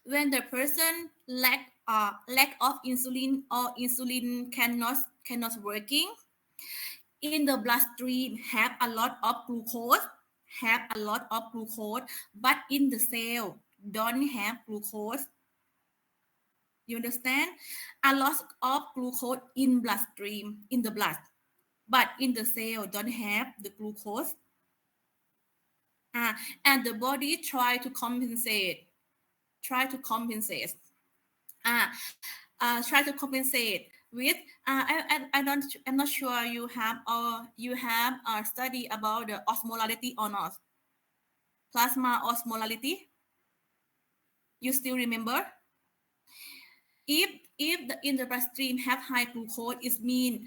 when the person lack of insulin or insulin cannot working, in the bloodstream have a lot of glucose, but in the cell don't have glucose. You understand? A lot of glucose in bloodstream, in the blood, but in the cell don't have the glucose. And the body try to compensate with I'm not sure you have a study about the osmolality or not. Plasma osmolality. You still remember? If If in the bloodstream have high glucose, it mean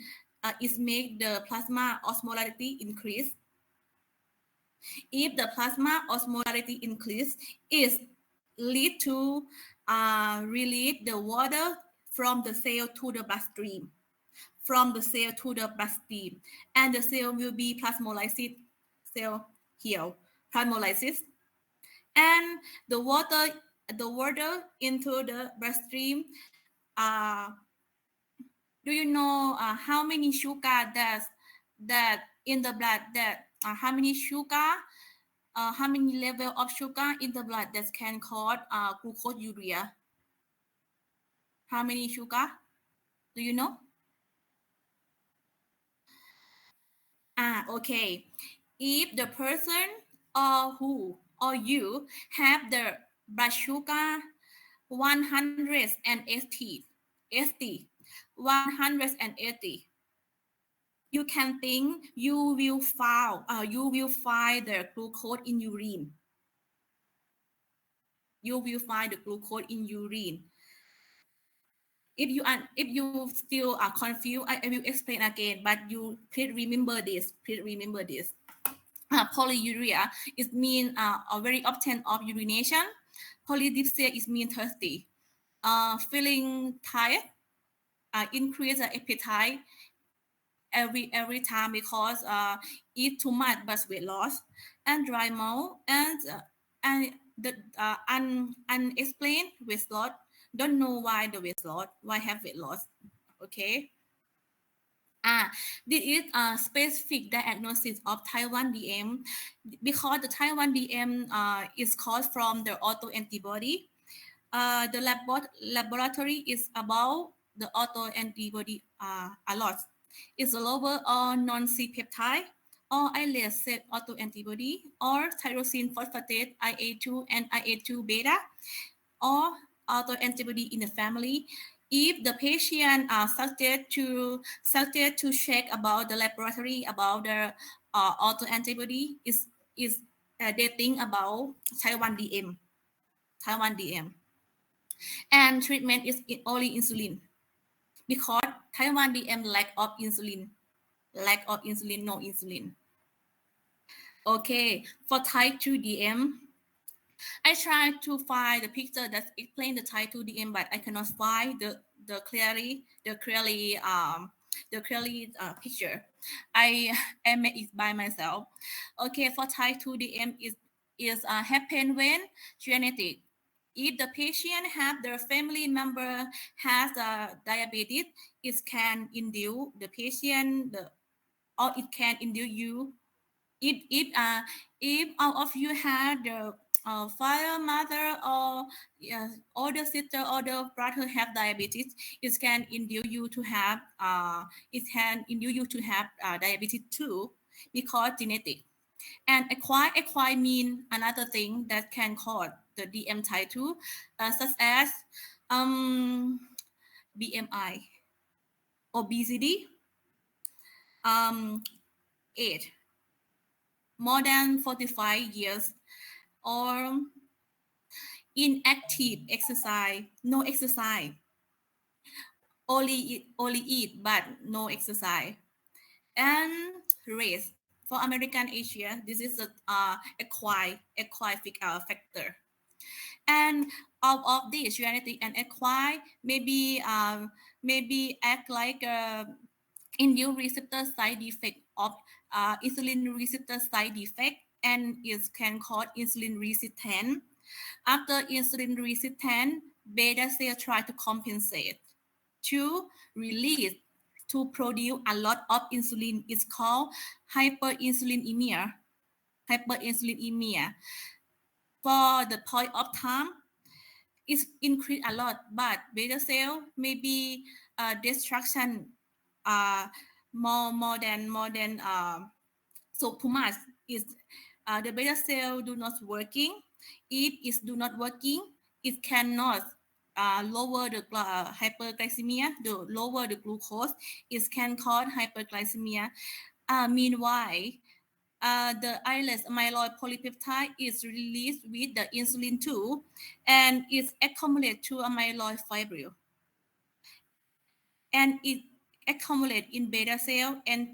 it make the plasma osmolarity increase. If the plasma osmolarity increase, it lead to release the water from the cell to the bloodstream, and the cell will be plasmolysis cell here, plasmolysis, and the water into the bloodstream. Do you know how many sugar that in the blood, that how many sugar, how many level of sugar in the blood that can cause glucosuria? How many sugar? Do you know? Okay. If the person or you have the blood sugar 180, 180, you can think you will find the glucose in urine. You will find the glucose in urine. If you still are confused, I will explain again. But you please remember this. Polyuria is mean a very often of urination. Polydipsia is mean thirsty. Feeling tired, increase the appetite every time because eat too much but weight loss, and dry mouth, and the unexplained weight loss. Don't know why the weight loss, why have weight loss. Okay. This is a specific diagnosis of type 1 DM because the type 1 DM is caused from the autoantibody. The laboratory is about the autoantibody a lot. It's a lower or non-C peptide or islet cell autoantibody or tyrosine phosphatase IA2 and IA2 beta or autoantibody in the family. If the patient started to check about the laboratory about the autoantibody, is they think about type 1 DM. And treatment is only insulin because type 1 DM lack of insulin, no insulin. Okay, for type 2 DM, I tried to find the picture that explain the type 2 DM, but I cannot find the clearly picture. I made it by myself. Okay, for type 2 DM is happen when genetic. If the patient have their family member has diabetes, it can induce the patient or it can induce you. If all of you had the father, mother, or older sister or the brother have diabetes, it can induce you to have diabetes too, because genetic. And acquire mean another thing that can cause the DM type 2, such as BMI, obesity, age, more than 45 years, or inactive exercise, no exercise, only eat but no exercise, and race. For American Asia, this is a acquired factor. And all of these genetic and acquired maybe act like induce receptor side defect of insulin receptor side defect, and it can cause insulin resistance. After insulin resistance, beta cell try to compensate to release to produce a lot of insulin. It's called hyperinsulinemia. For the point of time, it's increased a lot, but beta cell maybe destruction more than so too much is the beta cell do not working. If it's do not working, it cannot lower the hyperglycemia, the lower the glucose. It can cause hyperglycemia. Meanwhile, the islet amyloid polypeptide is released with the insulin too, and is accumulated to amyloid fibril. and it accumulates in beta cell and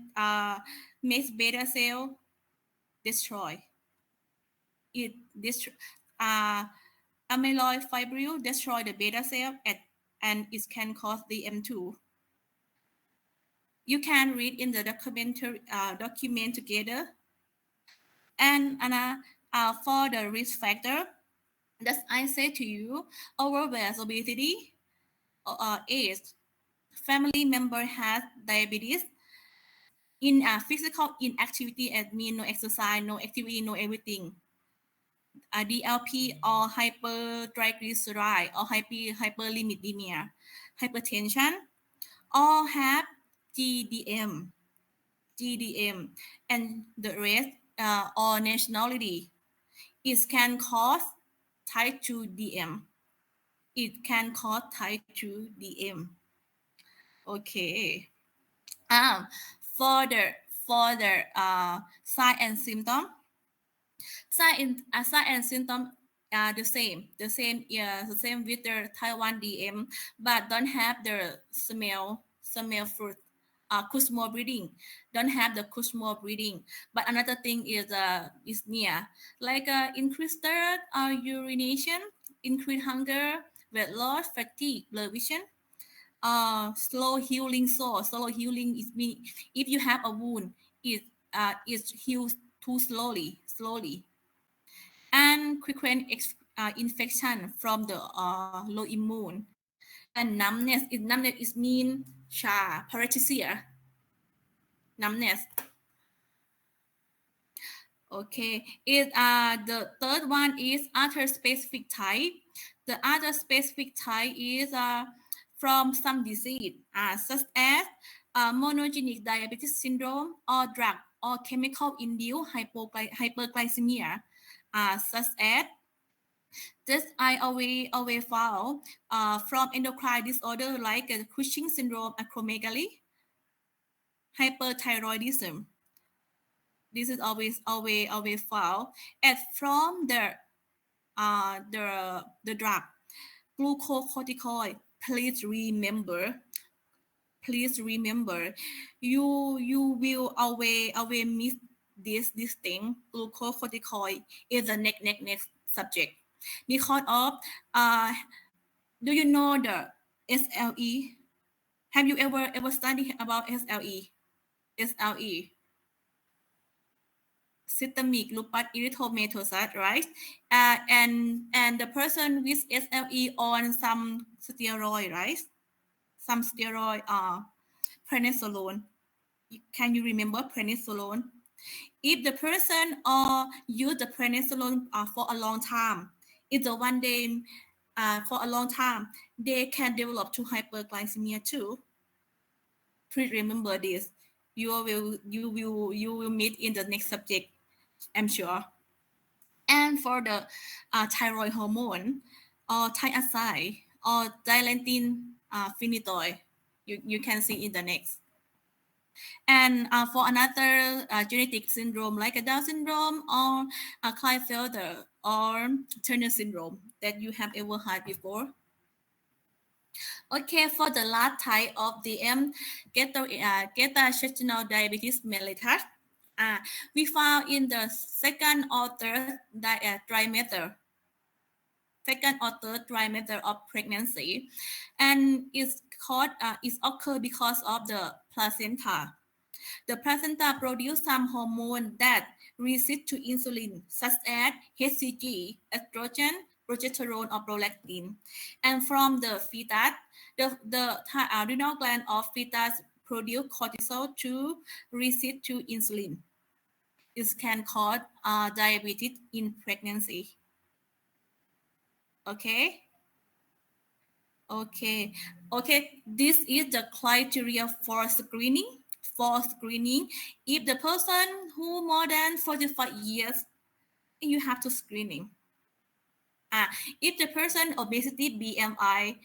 makes beta cell destroy. It amyloid fibril destroy the beta cell and it can cause DM2. You can read in the document together. And for the risk factor, that I say to you, overweight, obesity, age, family member has diabetes, in physical inactivity, as mean no exercise, no activity, no everything. DLP or hypertriglyceride or hyperlipidemia, hypertension, or have GDM, and the rest or nationality. It can cause type 2 DM. It can cause type 2 DM. Okay. For the sign and symptom. Sign and symptom are the same with the type 1 DM, but don't have the smell fruit. Kussmaul breathing, don't have the Kussmaul breathing. But another thing is near, like increased thirst, urination, increased hunger, weight loss, fatigue, blurred vision. Slow healing sore. Slow healing is mean if you have a wound, it heals too slowly, and frequent infection from the low immune, and numbness. Numbness is mean paresthesia, numbness. Okay, the third one is other specific type. The other specific type is from some disease, such as monogenic diabetes syndrome or drug or chemical induced hyperglycemia, such as this I always found from endocrine disorder like Cushing syndrome, acromegaly, hyperthyroidism. This is always found. And from the drug glucocorticoid, please remember, you will always miss this thing. Glucocorticoid is the next subject because of do you know the SLE? Have you ever studied about SLE? Systemic lupus erythematosus, right? And the person with SLE on some steroid, right? Some steroid, prednisolone. Can you remember prednisolone? If the person use the prednisolone for a long time, if the one day for a long time, they can develop to hyperglycemia too. Please remember this. You will meet in the next subject, I'm sure. And for the thyroid hormone or thiazide or dilantin phenytoin, you can see in the next. And for another genetic syndrome like a Down syndrome or a Klinefelter or Turner syndrome that you have ever heard before. Okay, for the last type of DM, gestational diabetes mellitus, we found in the second or third trimester of pregnancy, and it's occurred because of the placenta. The placenta produces some hormone that resist to insulin, such as HCG, estrogen, progesterone, or prolactin. And from the fetus, the adrenal gland of fetus produce cortisol to resist to insulin. It can cause diabetes in pregnancy. Okay. This is the criteria for screening. If the person who more than 45 years, you have to screening. If the person obesity BMI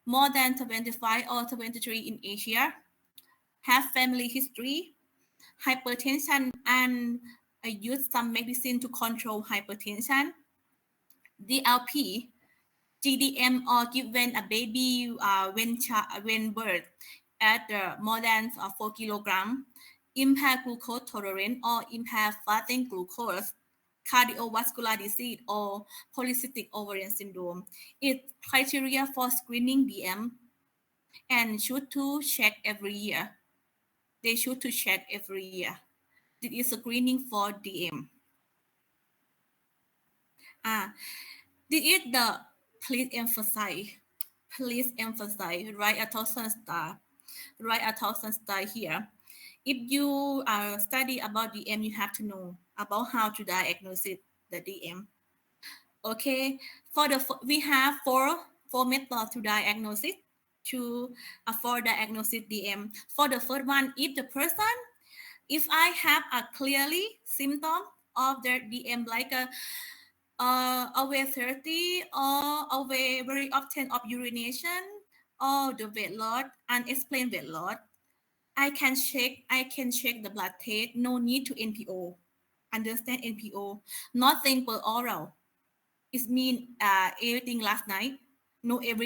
more than 25 or 23 in Asia, have family history, hypertension, and use some medicine to control hypertension, DLP, GDM or given a baby when birth at more than 4 kilogram, impaired glucose tolerance or impaired fasting glucose, cardiovascular disease or polycystic ovarian syndrome. It's criteria for screening DM and should to check every year. They should to check every year. This is screening for DM. This is the please emphasize, write a thousand star here. If you study about DM, you have to know about how to diagnose it, the DM. Okay, we have four methods to diagnose it. For diagnosis DM. For the first one, if I have a clearly symptom of the DM like away 30 or away very often of urination or the weight loss, unexplained weight loss, I can check the blood test. No need to NPO. Understand NPO? Nothing per oral. It means everything last night. No eat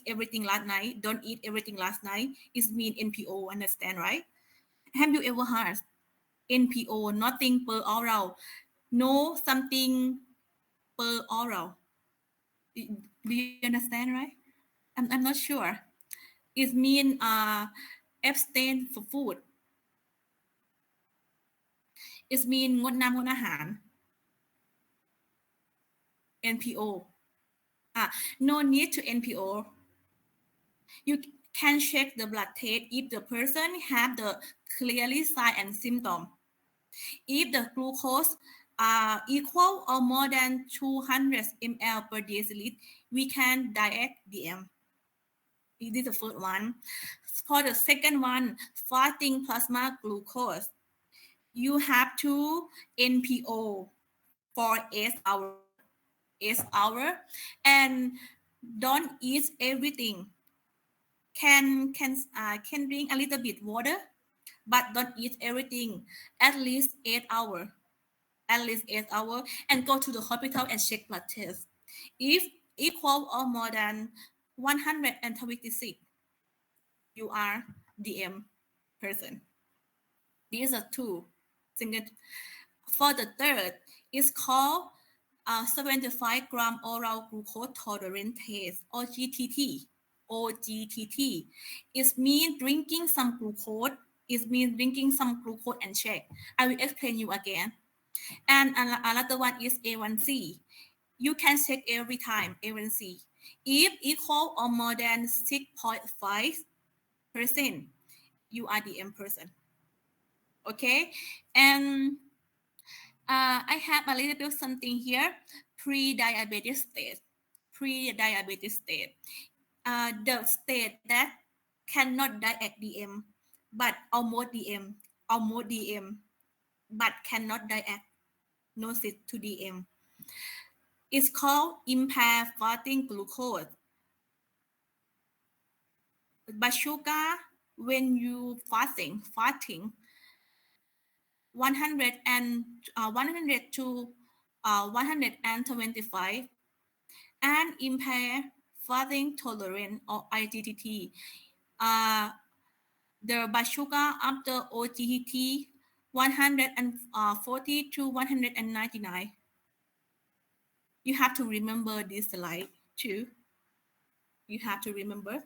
everything last night. Don't eat everything last night. It means NPO. Understand, right? Have you ever heard NPO? Nothing per oral. No something per oral. Do you understand, right? I'm not sure. It means abstain for food. It means งดน้ำงดอาหาร NPO. No need to NPO. You can check the blood test if the person have the clearly sign and symptom. If the glucose equal or more than 200 ml per deciliter, we can diet DM. This is the first one. For the second one, fasting plasma glucose, you have to NPO for 8 hours and don't eat everything. Can drink a little bit water, but don't eat everything. At least 8 hours. And go to the hospital and check blood test. If equal or more than 126, you are DM person. These are two. For the third, it's called 75 gram oral glucose tolerance test or GTT. It means drinking some glucose. And check. I will explain you again. And another one is A1C. You can check every time A1C. If equal or more than 6.5%, you are DM person. Okay, and I have a little bit something here. Pre-diabetes state. The state that cannot diet DM, but almost DM, but cannot diagnose to DM. It's called impaired fasting glucose. But sugar, when you fasting 100 to 125 and impaired fasting tolerance or IGTT. The blood sugar after OGTT 140 to 199. You have to remember this slide too. You have to remember.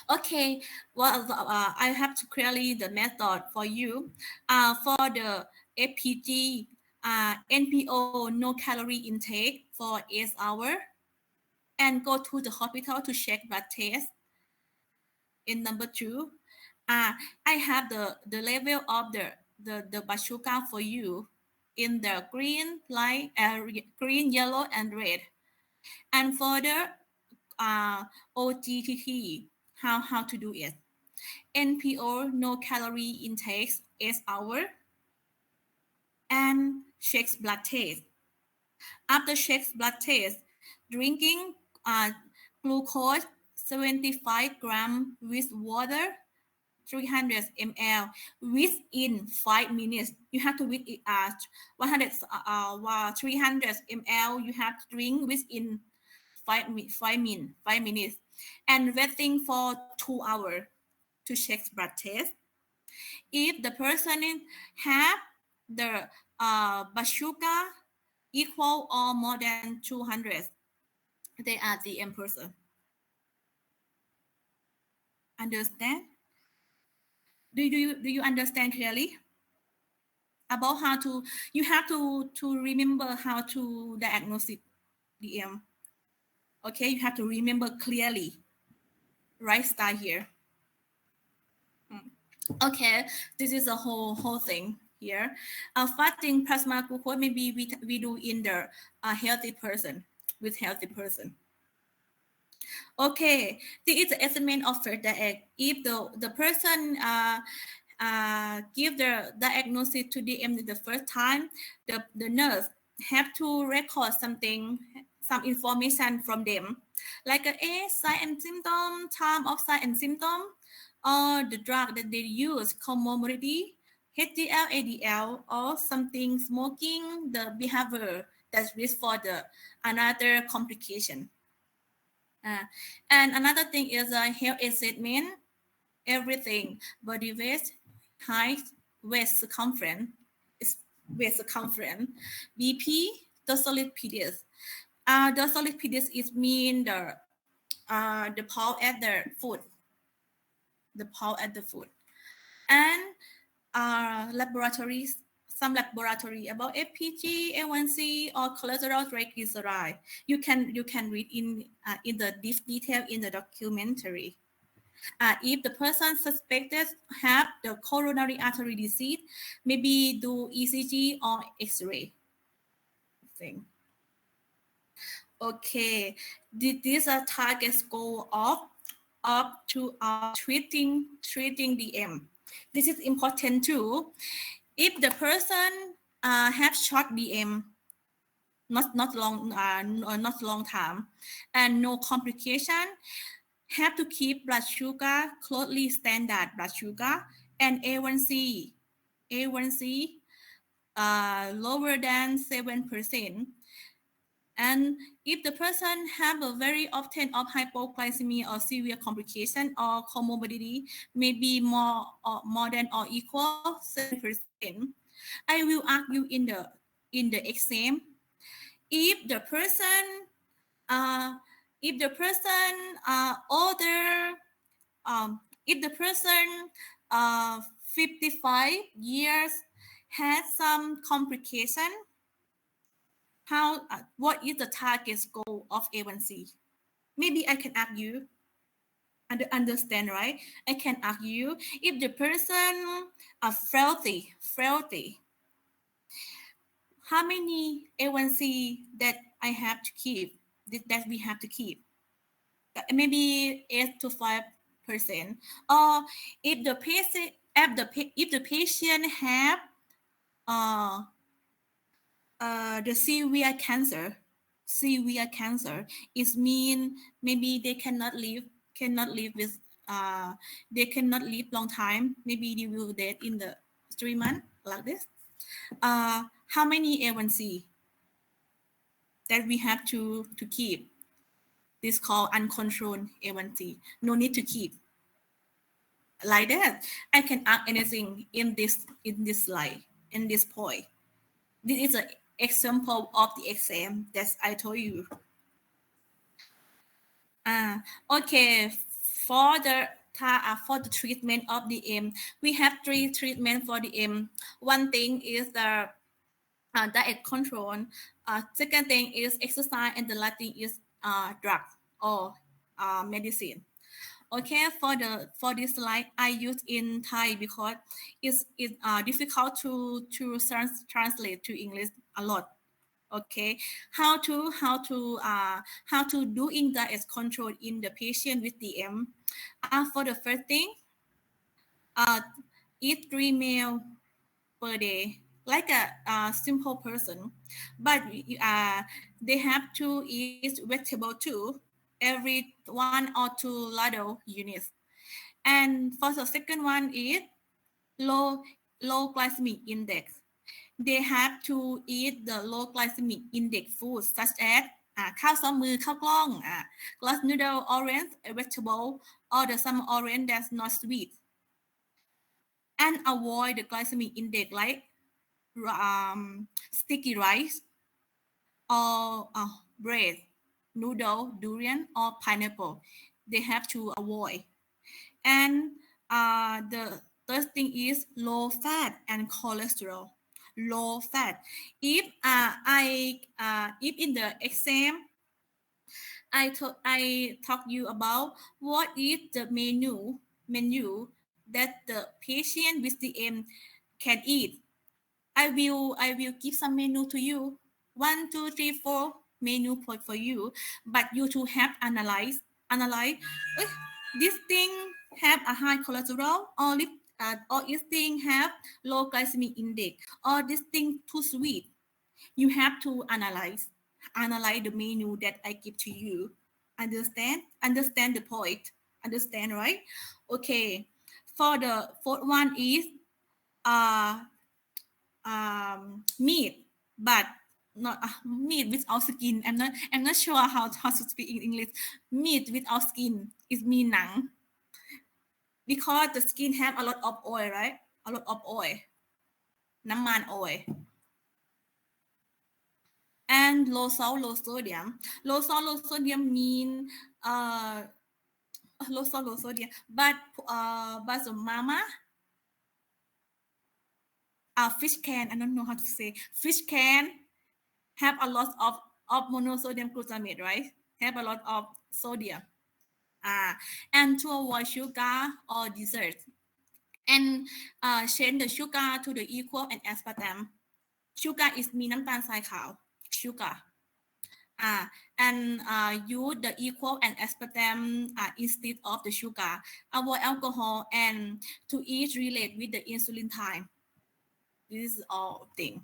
Okay, well, I have to clearly the method for you. For the FPG, NPO, no calorie intake for 8 hours, and go to the hospital to check blood test. In number 2, I have the level of the blood sugar for you in the green, light, green, yellow, and red. And for the OGTT, how to do it. NPO, no calorie intake, 8 hours, and checks blood test. After checks blood test, drinking glucose 75 grams with water 300 ml within 5 minutes. You have to with 300 ml. You have to drink within 5 minutes, and waiting for 2 hours to check blood test. If the person have the blood sugar equal or more than 200, they are DM person. Understand? Do you understand clearly about how to? You have to remember how to diagnose DM. Okay, you have to remember clearly. Right, start here. Okay, this is a whole thing here. Fasting plasma glucose maybe we do in the healthy person with healthy person. Okay, this is the estimate of first diet. If the person give the diagnosis to DM the first time, the nurse have to record something, some information from them, like a sign and symptom, time of sign and symptom, or the drug that they use, comorbidity, HDL, ADL, or something smoking, the behavior that's risk for the another complication. And another thing is a health assessment, everything, body weight, height, waist circumference, BP, dorsal pedis. Dorsal pedis is mean the paw at the foot, the paw at the foot, and laboratories. Some laboratory about FPG, A1C, or cholesterol triglyceride. You can read in the detail in the documentary. If the person suspected have the coronary artery disease, maybe do ECG or X-ray thing. Okay, these are target score of to treating DM. This is important too. If the person have short DM, not long time, and no complication, have to keep blood sugar closely standard blood sugar and A1C lower than 7%. And if the person have a very often of hypoglycemia or severe complication or comorbidity, maybe more than or equal 7%, I will argue in the exam. If the person older, if the person 55 years has some complication, what is the target score of A1C? Maybe I can ask you. Understand, right? I can ask you if the person are frailty. How many A1C that I have to keep? That we have to keep? Maybe 8 to 5%. Or if the patient have the severe cancer, it mean maybe they cannot live with they cannot live long time. Maybe they will dead in the 3 months like this. How many A1C that we have to keep? This called uncontrolled A1C. No need to keep like that. I can add anything in this slide, in this point. This is an example of the exam that I told you. Okay, for the treatment of the M, we have 3 treatments for the M. One thing is the diet control. Second thing is exercise, and the last thing is drug or medicine. Okay, for this slide I use in Thai because it's difficult to translate to English a lot. Okay, how to doing diet control in the patient with DM. For the first thing, eat 3 meals per day, like a simple person, but they have to eat vegetable too, every 1 or 2 ladle units. And for the second one is low glycemic index. They have to eat the low glycemic index foods such as ข้าวซ้อมมือข้าวกล้อง glass noodle, orange, vegetable, or the some orange that's not sweet, and avoid the glycemic index like sticky rice or bread, noodle, durian, or pineapple. They have to avoid. And the third thing is low fat and cholesterol. Low fat. If if in the exam I talk you about what is the menu that the patient with DM can eat. I will give some menu to you. 1, 2, 3, 4 menu for you, but you to have analyze. This thing have a high cholesterol, or this thing have low glycemic index, or this thing too sweet. You have to analyze the menu that I give to you. Understand the point. Understand, right? Okay. For the fourth one is meat, but not meat without skin. I'm not sure how to speak in English. Meat without skin is มีหนัง because the skin have a lot of oil, right? A lot of oil. น้ำมัน oil. And low salt, low sodium. Low salt, low sodium mean low salt, low sodium. But the mama fish can, I don't know how to say. Fish can have a lot of monosodium glutamate, right? Have a lot of sodium. And to avoid sugar or dessert. And change the sugar to the equal and aspartame. Sugar is มีน้ำตาลทรายขาว sugar. And use the equal and aspartame instead of the sugar. Avoid alcohol and to eat relate with the insulin time. This is all thing.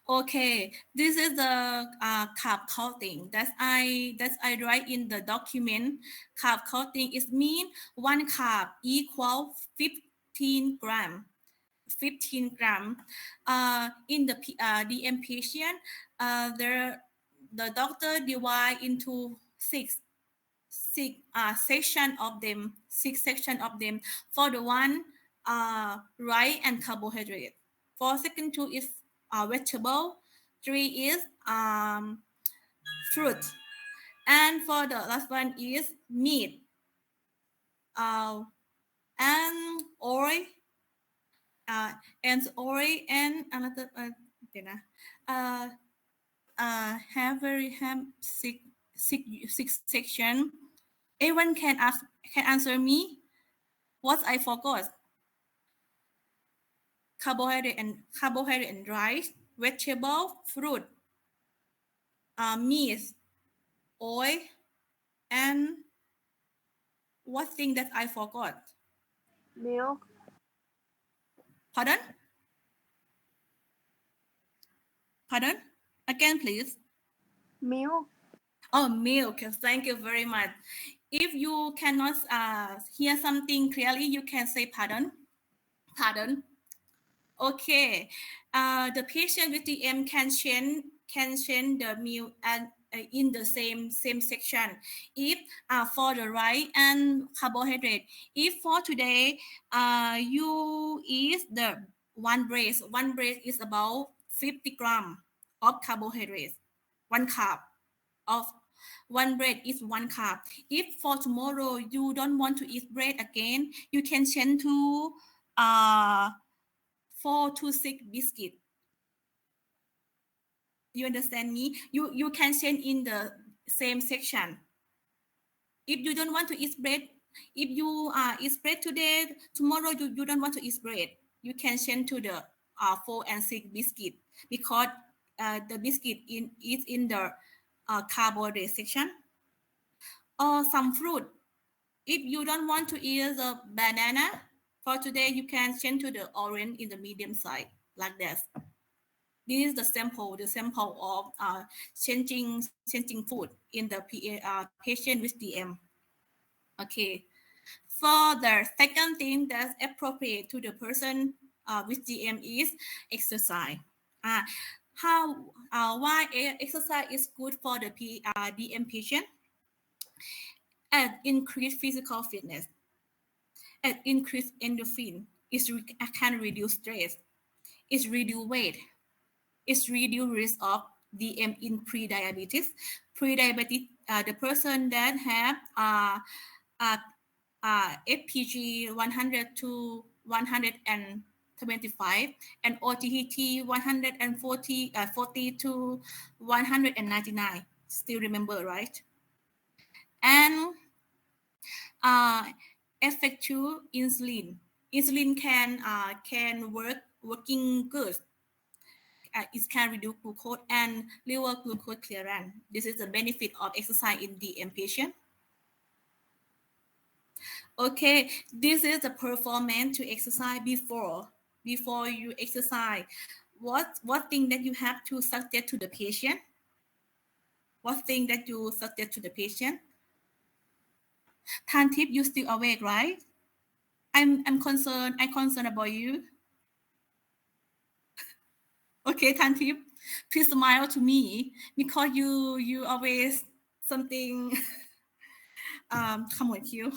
Okay, this is the carb counting that I write in the document. Carb counting is mean 1 carb equal 15 gram. 15 gram. In the DM patient, the doctor divide into six section of them. 6 section of them. For the one rice and carbohydrate. For second 2 is vegetable. 3 is fruit. And for the last one is meat. And oil. And oil and another have very six section. Everyone can answer me. What I forgot? Carbohydrate and rice, vegetable, fruit, meat, oil, and what thing that I forgot? Milk. Pardon? Again, please. Milk. Oh, milk. Thank you very much. If you cannot hear something clearly, you can say pardon. Okay. The patient with DM can change the meal and in the same section. If for the rice and carbohydrate, if for today you eat the one bread is about 50 gram of carbohydrates. 1 carb of 1 bread is 1 carb. If for tomorrow you don't want to eat bread again, you can change to 4 to 6 biscuit. You understand me? You can change in the same section. If you don't want to eat bread, if you eat bread today, tomorrow you don't want to eat bread, you can change to the 4 and 6 biscuit, because the biscuit is in the carbohydrate section. Or some fruit. If you don't want to eat the banana for today, you can change to the orange in the medium side, like this. This is the sample of changing food in the patient with DM. Okay. For the second thing that's appropriate to the person with DM is exercise. Why exercise is good for the DM patient? And increase physical fitness, and increase endorphin. It can reduce stress. It reduce weight. It reduce risk of DM in pre-diabetes. Pre-diabetes, the person that have FPG 100 to 125 and OTT 140 to 199. Still remember, right? And effective insulin. Insulin can working good. It can reduce glucose and liver glucose clearance. This is the benefit of exercise in DM patient. Okay, this is the performance to exercise before you exercise. What thing that you have to suggest to the patient? What thing that you suggest to the patient? Tantip, you still awake, right? I'm concerned. I'm concerned about you. Okay, Tantip, please smile to me because you always something come with you.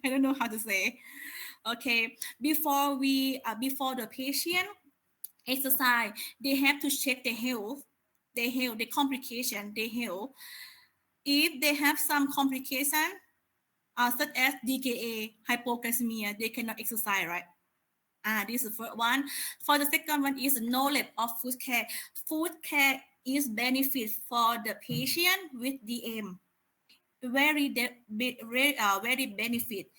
I don't know how to say. Okay, before the patient exercise, they have to check the health, the complication, the health. If they have some complication, such as DKA, hypoglycemia, they cannot exercise, right? This is the first one. For the second one is knowledge of food care. Food care is benefit for the patient with DM. Very benefit.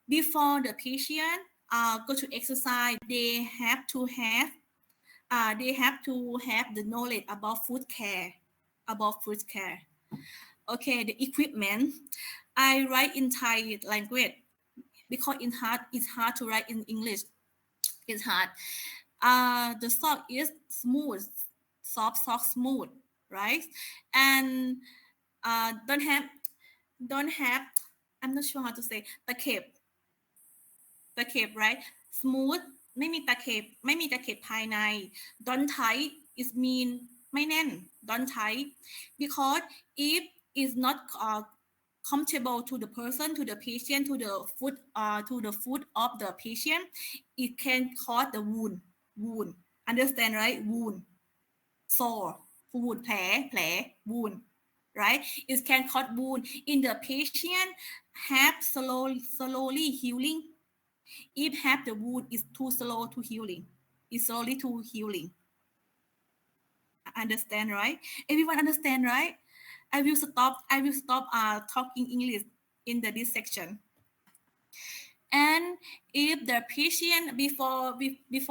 Before the patient go to exercise, they have to have the knowledge about food care. Okay, the equipment. I write in Thai language because it's hard to write in English. It's hard. The sock is smooth, soft, smooth, right? And don't have. I'm not sure how to say ตะเข็บ right? Smooth ไม่มีตะเข็บภายใน Don't tight is mean ไม่แน่น Don't tight because if is not comfortable to the person, to the patient, to the foot of the patient, it can cause the wound. Understand, right? Wound, sore, wound, แผล wound, right? It can cause wound in the patient have slowly healing. If have the wound is too slow to healing, it's slowly to healing. Understand, right? Everyone understand, right? I will stop talking English in this section. And if the patient before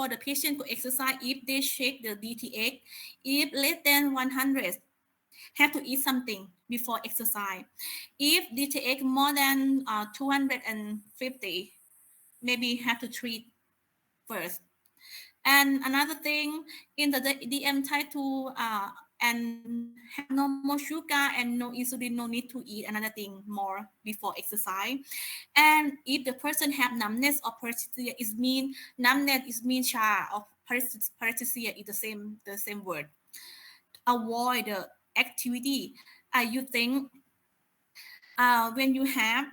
the patient go exercise, if they check the DTX, if less than 100, have to eat something before exercise. If DTX more than 250, maybe have to treat first. And another thing, in the DM type 2 and have no more sugar and no insulin, no need to eat another thing more before exercise. And if the person have numbness or paresthesia, it mean numbness is mean char, or paresthesia is the same word. Avoid the activity. You think when you have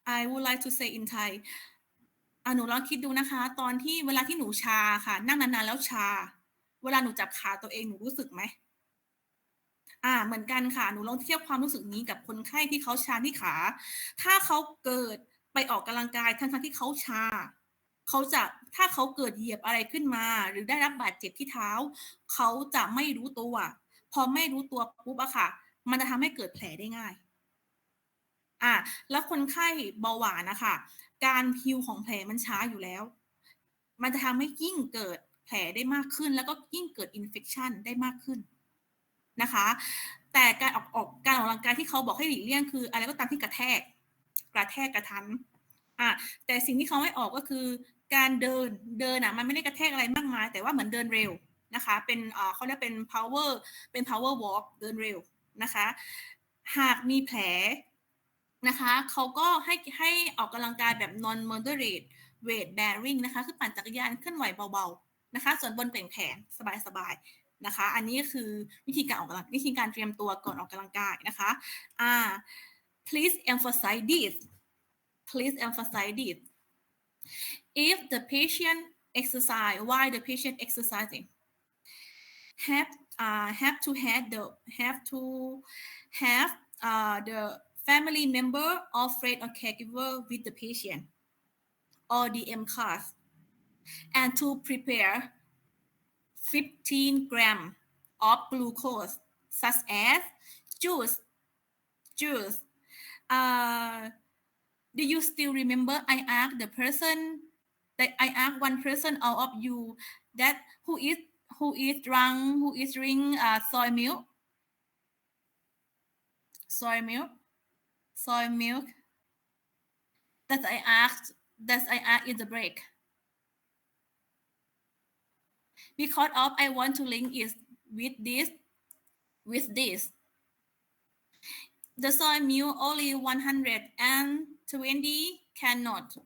I would like to say in Thai หนูลองคิดดูนะคะตอนที่เวลาที่หนูชาค่ะนั่งนานๆแล้วชาเวลาหนูจับขาตัวเองหนูรู้สึกไหมเหมือนกันค่ะหนูลองเทียบความรู้สึกนี้กับคนไข้ที่เขาชาที่ขาถ้าเขาเกิดไปออกกำลังกายทั้งที่เขาชาถ้าเขาเกิดเหยียบอะไรขึ้นมาหรือได้รับบาดเจ็บที่เท้าเขาจะไม่รู้ตัวพอไม่รู้ตัวปุ๊บอะค่ะมันจะทำให้เกิดแผลได้ง่ายแล้วคนไข้เบาหวานนะคะการฮีลของแผลมันช้าอยู่แล้วมันจะทำให้ยิ่งเกิดแผลได้มากขึ้นแล้วก็ยิ่งเกิดอินเฟคชันได้มากขึ้นนะคะแต่การออกกำลังกายที่เขาบอกให้หลีกเลี่ยงคืออะไรก็ตามที่กระแทกกระทันแต่สิ่งที่เขาไม่ออกก็คือ การเดินมันไม่ได้กระแทกอะไรมากมายแต่ว่าเหมือนเดินเร็วนะคะเป็นเขาเรียกเป็น power walk เดินเร็วนะคะหากมีแผลนะคะเขาก็ให้ออกกำลังกายแบบ non moderate weight bearing นะคะคือปั่นจักรยานเคลื่อนไหวเบาๆนะคะส่วนบนเปล่งแขนสบายๆนะคะอันนี้คือวิธีการออกกำลังวิธีการเตรียมตัวก่อนออกกำลังกายนะคะ please emphasize this if the patient exercise while the patient exercising have to have the family member or friend or caregiver with the patient or DM class and to prepare 15 grams of glucose such as juice do you still remember I asked one person out of you that who drink soy milk that I asked in the break because of I want to link it with this the soy milk only 120 cannot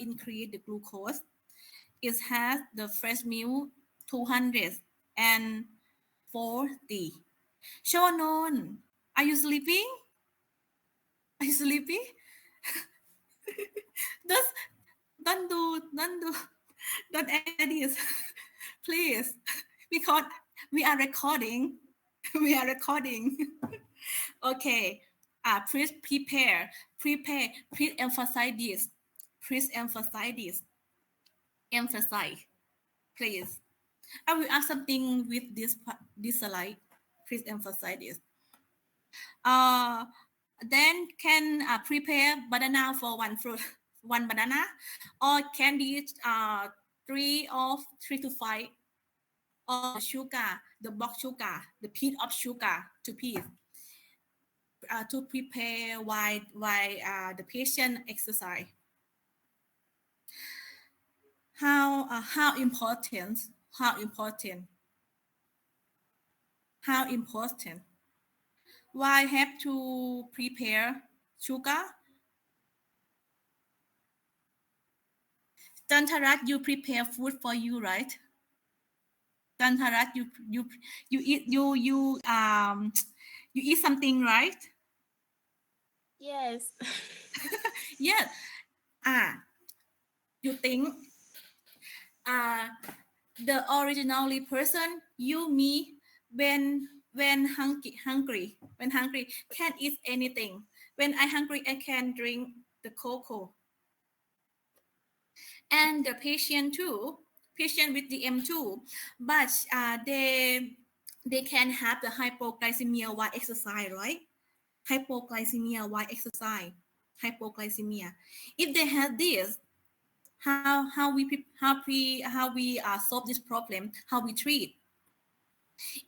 increase the glucose. It has the fresh milk 240. Shonon, are you sleeping? Don't add this, please, because we are recording. Okay. Please prepare. Please emphasize this. Emphasize, please. I will ask something with this slide. Please emphasize this. Then can prepare banana for one fruit, one banana, or candy 3 to 5, or the sugar, the box sugar, the piece of sugar to piece. To prepare while the patient exercise. How important? Why have to prepare sugar? Tantarat, you prepare food for you, right? Tantarat, you eat something, right? Yes. Yes. You think the originally person me when hungry can't eat anything. When I hungry, I can drink the cocoa. And the patient with DM too, but they can have the hypoglycemia while exercise, right? Hypoglycemia while exercise. If they have this, how we solve this problem? How we treat?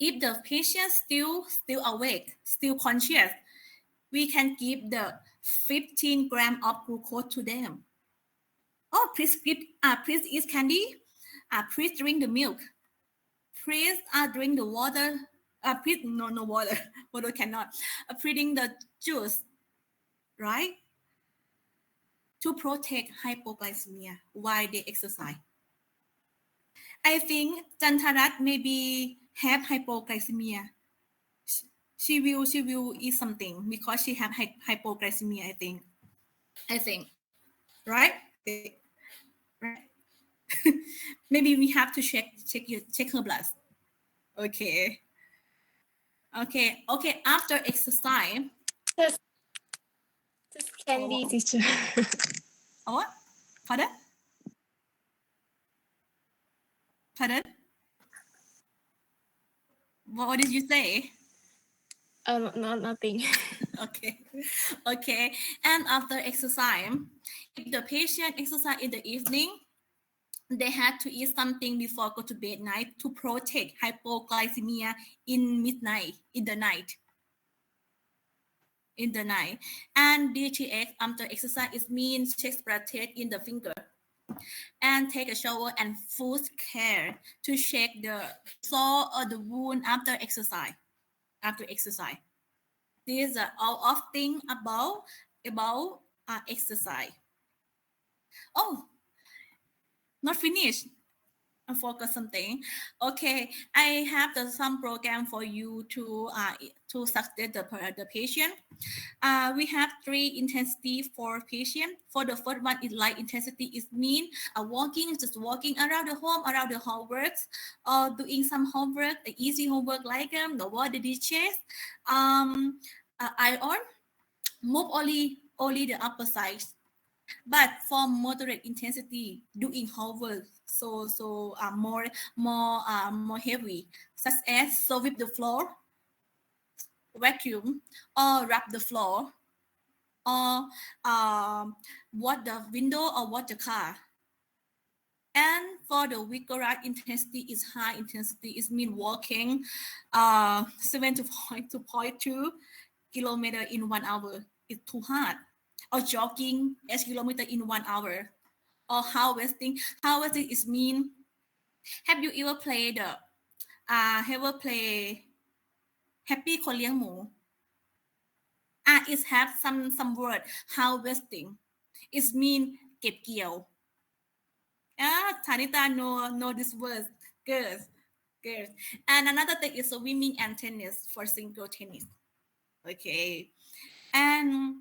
If the patient still awake, still conscious, we can give the 15 grams of glucose to them. Oh, please eat candy. Please drink the milk. Please drink the water. Please no water. Water cannot. Please drink the juice, right? To protect hypoglycemia while they exercise. I think Jantarat maybe have hypoglycemia. She will eat something because she have hypoglycemia. I think, right? Right. Maybe we have to check her blood. Okay. After exercise. Just candy, teacher. What? Pardon? What did you say? Nothing. Okay. And after exercise, if the patient exercise in the evening, they had to eat something before go to bed night to protect hypoglycemia in the night. in the night. And DTX after exercise is means check blood test in the finger and take a shower and full care to check the sore or the wound after exercise. These are all of things about exercise. Oh, not finished. I forgot something. Okay, I have some program for you to succeed the patient. We have 3 intensity for patient. For the first one is light intensity. It mean just walking around the home, around the homework, or doing some homework, the easy homework like the water dishes, iron, move only the upper side. But for moderate intensity, doing homework, so more heavy, such as sweep the floor, vacuum, or wrap the floor, or wash the window or wash the car. And for the vigorous intensity is high intensity. It means walking 7 to 0.2 kilometer in 1 hour. It's too hard. Or jogging 8 kilometer in 1 hour. Or harvesting. Harvesting is mean. Have you ever played Happy คนเลี้ยงหมู it have some word harvesting. It mean เก็บเกี่ยว Tanita know this word. Good. And another thing is swimming and tennis for single tennis. Okay. And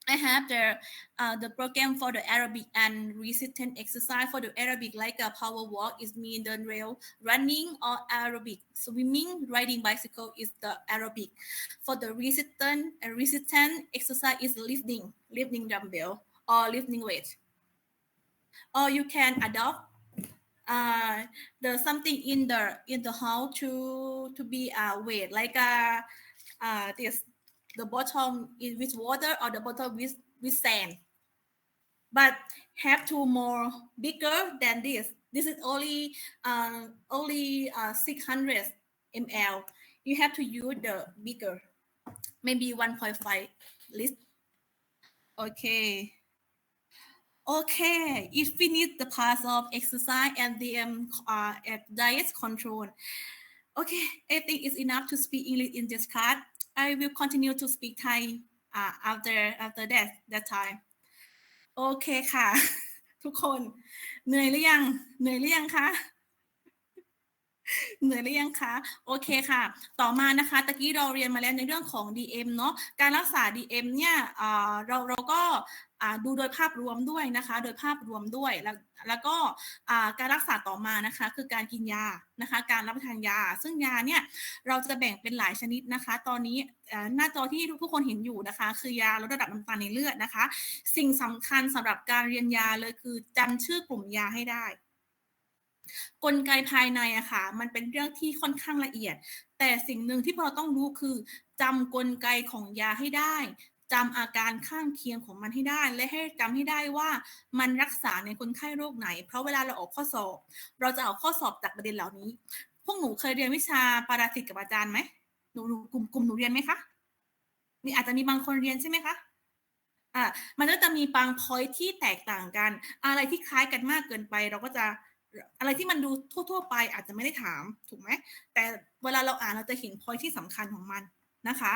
I have the program for the aerobic and resistance exercise. For the aerobic, like a power walk, is mean the rail running or aerobic. Swimming, riding bicycle is the aerobic. For the resistance exercise is lifting dumbbell or lifting weight. Or you can adopt the something in the house to be weight, like this, the bottom is with water or the bottom with sand, but have to more bigger than this. This is only 600 ml. You have to use the bigger, maybe 1.5 liter. Okay, it finished the part of exercise and the diet control. Okay, I think it's enough to speak English in this class. I will continue to speak Thai after that time. โอเคค่ะ ทุกคนเหนื่อยหรือยังคะ เหนื่อยหรือยังคะโอเคค่ะต่อมานะคะตะกี้เราเรียนมาแล้วในเรื่องของ DM เนาะการรักษา DM เนี่ยเราก็ดูโดยภาพรวมด้วยนะคะโดยภาพรวมด้วยแล้วก็การรักษาต่อมานะคะคือการกินยานะคะการรับประทานยาซึ่งยาเนี่ยเราจะแบ่งเป็นหลายชนิดนะคะตอนนี้หน้าจอที่ทุกคนเห็นอยู่นะคะคือยาลดระดับน้ำตาลในเลือดนะคะสิ่งสำคัญสำหรับการเรียนยาเลยคือจำชื่อกลุ่มยาให้ได้กลไกภายในอะค่ะมันเป็นเรื่องที่ค่อนข้างละเอียดแต่สิ่งหนึ่งที่เราต้องรู้คือจำกลไกของยาให้ได้จำอาการข้างเคียงของมันให้ได้และให้จำให้ได้ว่ามันรักษาในคนไข้โรคไหนเพราะเวลาเราออกข้อสอบเราจะเอาข้อสอบจากประเด็นเหล่านี้พวกหนูเคยเรียนวิชาปาราสิตกับอาจารย์ไหมหนูกลุ่มหนูเรียนไหมคะอาจจะมีบางคนเรียนใช่ไหมคะมันก็จะมีบางพอยท์ที่แตกต่างกันอะไรที่คล้ายกันมากเกินไปเราก็จะอะไรที่มันดูทั่วๆไปอาจจะไม่ได้ถามถูกไหมแต่เวลาเราอ่านเราจะเห็น point ที่สำคัญของมันนะคะ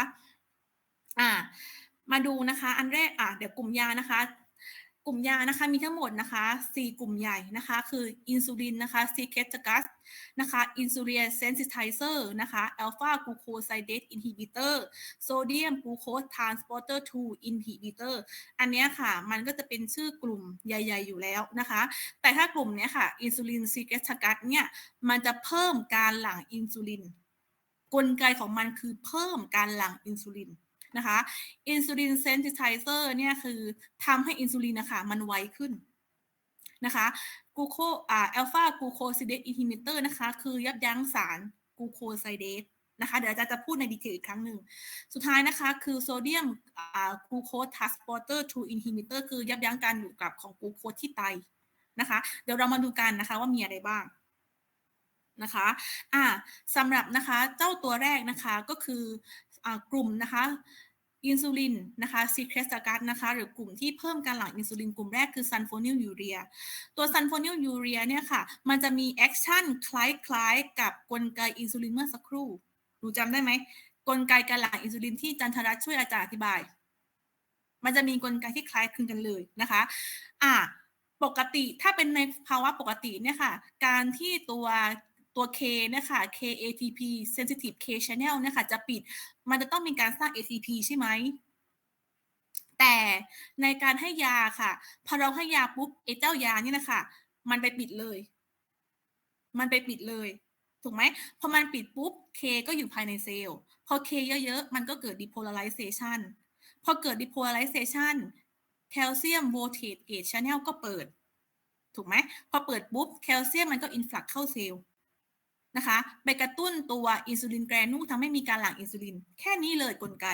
มาดูนะคะอันแรกเดี๋ยวกลุ่มยานะคะมีทั้งหมดนะคะ4กลุ่มใหญ่นะคะคืออินซูลินนะคะซีเคตกัสนะคะอินซูลินเซนซิไทเซอร์นะคะอัลฟากลูโคไซเดตอินฮิบิเตอร์โซเดียมกลูโคสทรานสปอร์เตอร์2อินฮิบิเตอร์อันนี้ค่ะมันก็จะเป็นชื่อกลุ่มใหญ่ๆอยู่แล้วนะคะแต่ถ้ากลุ่มนี้ค่ะอินซูลินซีเคตกัสเนี่ยมันจะเพิ่มการหลั่งอินซูลินกลไกของมันคือเพิ่มการหลั่งอินซูลินนะคะอินซูลินเซนซิไทเซอร์เนี่ยคือทำให้อินซูลินนะคะมันไวขึ้นนะคะกูโคอัลฟากลูโคซิเดตอินฮิบิเตอร์นะคะคือยับยั้งสารกลูโคไซเดตนะคะเดี๋ยวจะพูดในดีเทลอีกครั้งหนึ่งสุดท้ายนะคะคือโซเดียมกลูโคสทรานสปอร์เตอร์2อินฮิบิเตอร์คือยับยั้งการดูดกลับของกลูโคสที่ไตนะคะเดี๋ยวเรามาดูกันนะคะว่ามีอะไรบ้างนะคะสำหรับนะคะเจ้าตัวแรกนะคะก็คือกลุ่มนะคะ อินซูลินนะคะซีเครสตากัสนะคะหรือกลุ่มที่เพิ่มการหลั่งอินซูลินกลุ่มแรกคือซันโฟนิลยูเรียตัวซันโฟนิลยูเรียเนี่ยค่ะมันจะมีแอคชั่นคล้ายๆกับกลไกอินซูลินเมื่อสักครู่หนูจำได้ไหมกลไกการหลั่งอินซูลินที่จันทรัตน์ช่วยอาจารย์อธิบายมันจะมีกลไกที่คล้ายคลึงกันเลยนะคะปกติถ้าเป็นในภาวะปกติเนี่ยค่ะการที่ตัว K เนี่ยค่ะ KATP sensitive K channel เนี่ยค่ะจะปิดมันจะต้องมีการสร้าง ATP ใช่ไหมแต่ในการให้ยาค่ะพอเราให้ยาปุ๊บเจ้ายานี่นะคะมันไปปิดเลยถูกไหมพอมันปิดปุ๊บ K ก็อยู่ภายในเซลล์พอ K เยอะๆมันก็เกิด depolarization พอเกิด depolarization แคลเซียมโวลเทจเกจ channel ก็เปิดถูกไหมพอเปิดปุ๊บแคลเซียมมันก็อินฟลักเข้าเซลล์นะคะไปกระตุ้นตัวอินซูลินแกรนูทำให้มีการหลั่งอินซูลินแค่นี้เลยกลไก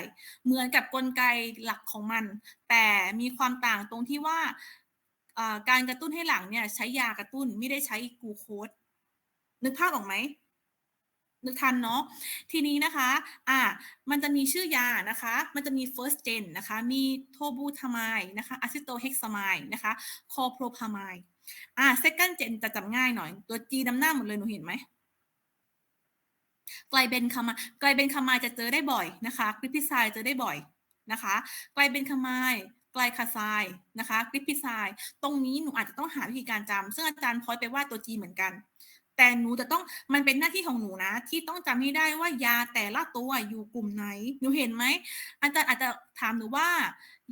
เหมือนกับกลไกหลักของมันแต่มีความต่างตรงที่ว่าการกระตุ้นให้หลั่งเนี่ยใช้ยากระตุ้นไม่ได้ใช้กลูโคสนึกภาพออกไหมนึกทันเนาะทีนี้นะคะมันจะมีชื่อยานะคะมันจะมี first gen นะคะมีโทบูทามายนะคะอะซิโตเฮกซามายนะคะคอโพรพามายsecond gen จะจำง่ายหน่อยตัว G นำหน้าหมดเลยหนูเห็นไหมไกลเบนคามายจะเจอได้บ่อยนะคะกริปพิไซเจอได้บ่อยนะคะไกลเบนคามายไกลคาไซนะคะกริปพิไซตรงนี้หนูอาจจะต้องหาวิธีการจำซึ่งอาจารย์พอยไปว่าตัว G เหมือนกันแต่หนูจะต้องมันเป็นหน้าที่ของหนูนะที่ต้องจำให้ได้ว่ายาแต่ละตัวอยู่กลุ่มไหนหนูเห็นไหมอาจารย์อาจจะถามหนูว่า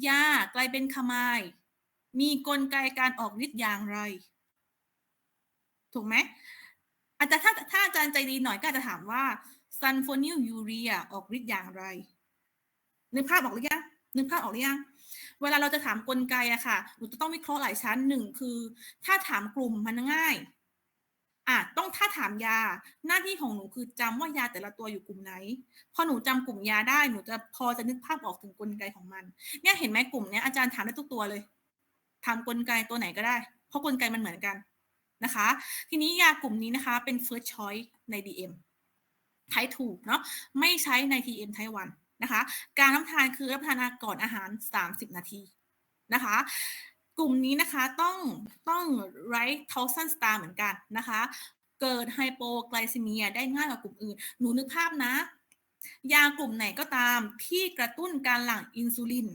ยาไกลเบนคามายมีกลไกการออกฤทธิ์อย่างไรถูกไหมอาจารย์ถ้าอาจารย์ใจดีหน่อยก็อาจจะถามว่าซันโฟนิลยูเรียออกฤทธิ์อย่างไรนึกภาพออกหรือยังเวลาเราจะถามกลไกอะค่ะหนูจะต้องวิเคราะห์หลายชั้นหนึ่งคือถ้าถามกลุ่มมันง่ายต้องถ้าถามยาหน้าที่ของหนูคือจำว่ายาแต่ละตัวอยู่กลุ่มไหนพอหนูจำกลุ่มยาได้หนูจะพอจะนึกภาพออกถึงกลไกของมันเนี่ยเห็นไหมกลุ่มเนี้ยอาจารย์ถามได้ทุกตัวเลยถามกลไกตัวไหนก็ได้เพราะกลไกมันเหมือนกันนะคะทีนี้ยากลุ่มนี้นะคะเป็น first choice ใน DM type 2เนาะไม่ใช้ใน TM type 1นะคะการรับประทานคือรับประทานก่อนอาหาร30นาทีนะคะกลุ่มนี้นะคะต้อง right thousand star เหมือนกันนะคะเกิดไฮโปไกลซีเมียได้ง่ายกว่ากลุ่มอื่นหนูนึกภาพนะยากลุ่มไหนก็ตามที่กระตุ้นการหลั่งอินซูลิน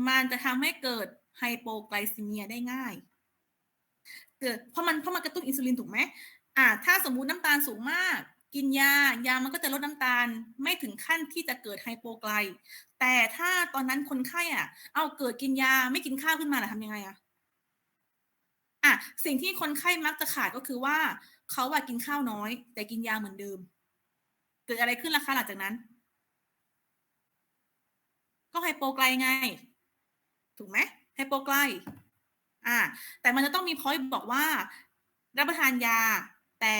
มันจะทำให้เกิดไฮโปไกลซีเมียได้ง่ายเพราะมันกระตุ้นอินซูลินถูกไหมถ้าสมมุติน้ำตาลสูงมากกินยามันก็จะลดน้ำตาลไม่ถึงขั้นที่จะเกิดไฮโปไกลแต่ถ้าตอนนั้นคนไข้เกิดกินยาไม่กินข้าวขึ้นมาล่ะทำยังไงสิ่งที่คนไข้มักจะขาดก็คือว่าเขากินข้าวน้อยแต่กินยาเหมือนเดิมเกิดอะไรขึ้นล่ะคะหลังจากนั้นก็ไฮโปไกลไงถูกไหมไฮโปไกลแต่มันจะต้องมี point บอกว่ารับประทานยาแต่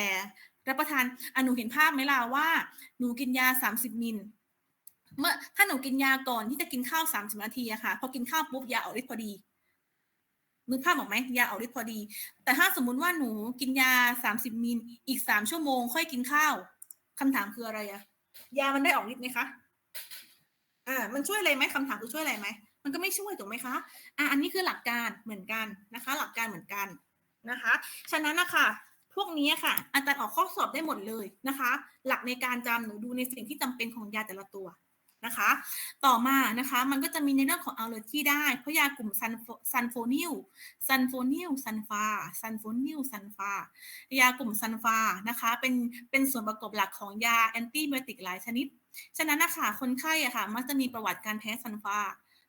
รับประทานหนูเห็นภาพไหมล่ะว่าหนูกินยา30มิลถ้าหนูกินยาก่อนที่จะกินข้าว30นาทีอะค่ะพอกินข้าวปุ๊บยาออกฤทธิ์พอดีนึกภาพออกไหมยาออกฤทธิ์พอดีแต่ถ้าสมมุติว่าหนูกินยา30มิลอีก3ชั่วโมงค่อยกินข้าวคำถามคืออะไรยามันได้ออกฤทธิ์ไหมคะมันช่วยอะไรไหมคำถามคือช่วยอะไรไหมมันก็ไม่ช่วยถูกไหมคะอันนี้คือหลักการเหมือนกันนะคะหลักการเหมือนกันนะคะฉะนั้นนะคะพวกนี้ค่ะอาจารย์ออกข้อสอบได้หมดเลยนะคะหลักในการจำหนูดูในสิ่งที่จำเป็นของยาแต่ละตัวนะคะต่อมานะคะมันก็จะมีในเรื่องของอัลเลอร์จีได้เพราะยากลุ่มซันโฟนิลซันฟายากลุ่มซันฟานะคะเป็นส่วนประกอบหลักของยาแอนตี้ไบโอติกหลายชนิดฉะนั้นนะคะคนไข้ค่ะมักจะมีประวัติการแพ้ซันฟา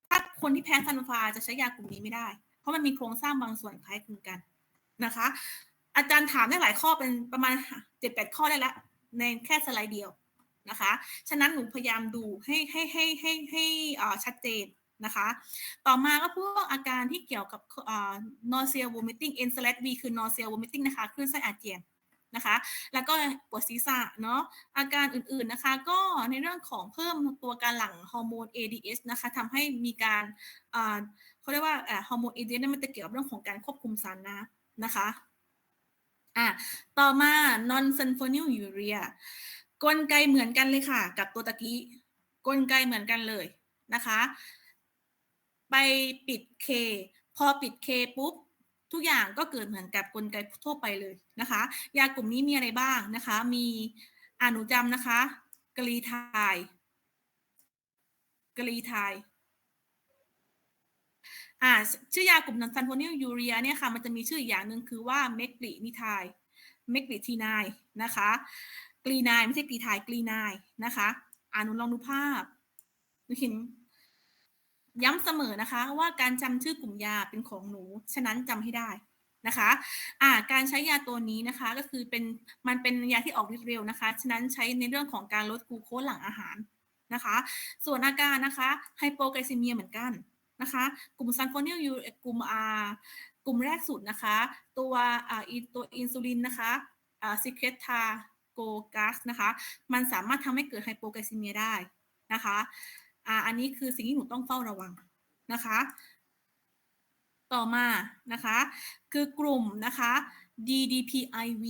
ถ้าคนที่แพ้ซันฟาจะใช้ยากลุ่มนี้ไม่ได้เพราะมันมีโครงสร้างบางส่วนคล้ายคลึงกันนะคะอาจารย์ถามได้หลายข้อเป็นประมาณ 7-8 ข้อได้แล้วในแค่สไลด์เดียวนะคะฉะนั้นหนูพยายามดูให้ชัดเจนนะคะต่อมาก็พวกอาการที่เกี่ยวกับnausea vomiting N/V คือ nausea vomiting นะคะคลื่นไส้อาเจียนนะคะแล้วก็ปวดศีรษะเนาะอาการอื่นๆนะคะก็ในเรื่องของเพิ่มตัวการหลั่งฮอร์โมน ADH นะคะทำให้มีการเขาเรียกว่าฮอร์โมน ADH มันจะเกี่ยวกับเรื่องของการควบคุมสารน้ำนะคะต่อมา non sulfonyl urea กลไกเหมือนกันเลยค่ะกับตัวตะกี้กลไกเหมือนกันเลย นะคะไปปิด K พอปิด K ปุ๊บทุกอย่างก็เกิดเหมือนกับกลไกทั่วไปเลยนะคะยากลุ่มนี้มีอะไรบ้างนะคะมีหนูจำนะคะกรีไทชื่อยากลุ่มซัลโฟนิลยูเรียเนี่ยค่ะมันจะมีชื่ออีกอย่างหนึ่งคือว่าเมกลินิไททีไนนะคะกรีไนไม่ใช่กรีไทกรีไนนะคะหนูลองดูภาพเห็นย้ำเสมอนะคะว่าการจำชื่อกลุ่มยาเป็นของหนูฉะนั้นจำให้ได้นะคะการใช้ยาตัวนี้นะคะก็คือมันเป็นยาที่ออกฤทธิ์เร็วนะคะฉะนั้นใช้ในเรื่องของการลดกลูโคสหลังอาหารนะคะส่วนอาการนะคะไฮโปไกลซีเมียเหมือนกันนะคะกลุ่มซัลโฟนิลยูกลุ่มแรกสุดนะคะตัวอินซูลินนะคะซิเคตาโกกัสนะคะมันสามารถทำให้เกิดไฮโปไกลซีเมียได้นะคะอันนี้คือสิ่งที่หนูต้องเฝ้าระวังนะคะต่อมานะคะคือกลุ่มนะคะ DDPIV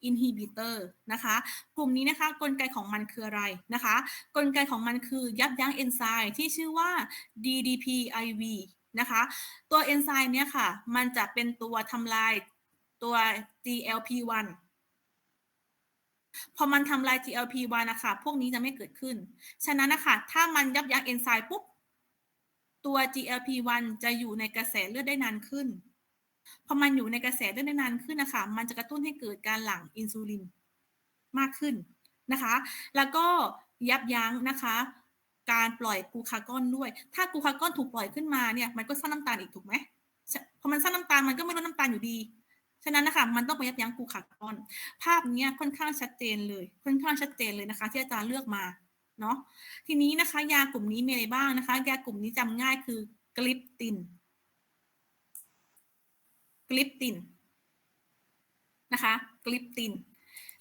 inhibitor นะคะกลุ่มนี้นะคะกลไกของมันคืออะไรนะคะกลไกของมันคือยับยั้งเอนไซม์ที่ชื่อว่า DDPIV นะคะตัวเอนไซม์เนี้ยค่ะมันจะเป็นตัวทำลายตัว GLP-1 พอมันทำลาย GLP-1 นะคะพวกนี้จะไม่เกิดขึ้นฉะนั้นนะคะถ้ามันยับยั้งเอนไซม์ปุ๊บตัว GLP-1 จะอยู่ในกระแสเลือดได้นานขึ้นพอมันอยู่ในกระแสเลือดได้นานขึ้นนะคะมันจะกระตุ้นให้เกิดการหลั่งอินซูลินมากขึ้นนะคะแล้วก็ยับยั้งนะคะการปล่อยกลูคากอนด้วยถ้ากลูคากอนถูกปล่อยขึ้นมาเนี่ยมันก็สร้างน้ำตาลอีกถูกไหมพอมันสร้างน้ำตาลมันก็ไม่ลดน้ำตาลอยู่ดีฉะนั้นนะคะมันต้องไปยับยั้งกลูคากอนภาพนี้ค่อนข้างชัดเจนเลยนะคะที่อาจารย์เลือกมาเนาะทีนี้นะคะยากลุ่มนี้มีอะไรบ้างนะคะยากลุ่มนี้จำง่ายคือกลิปตินนะคะ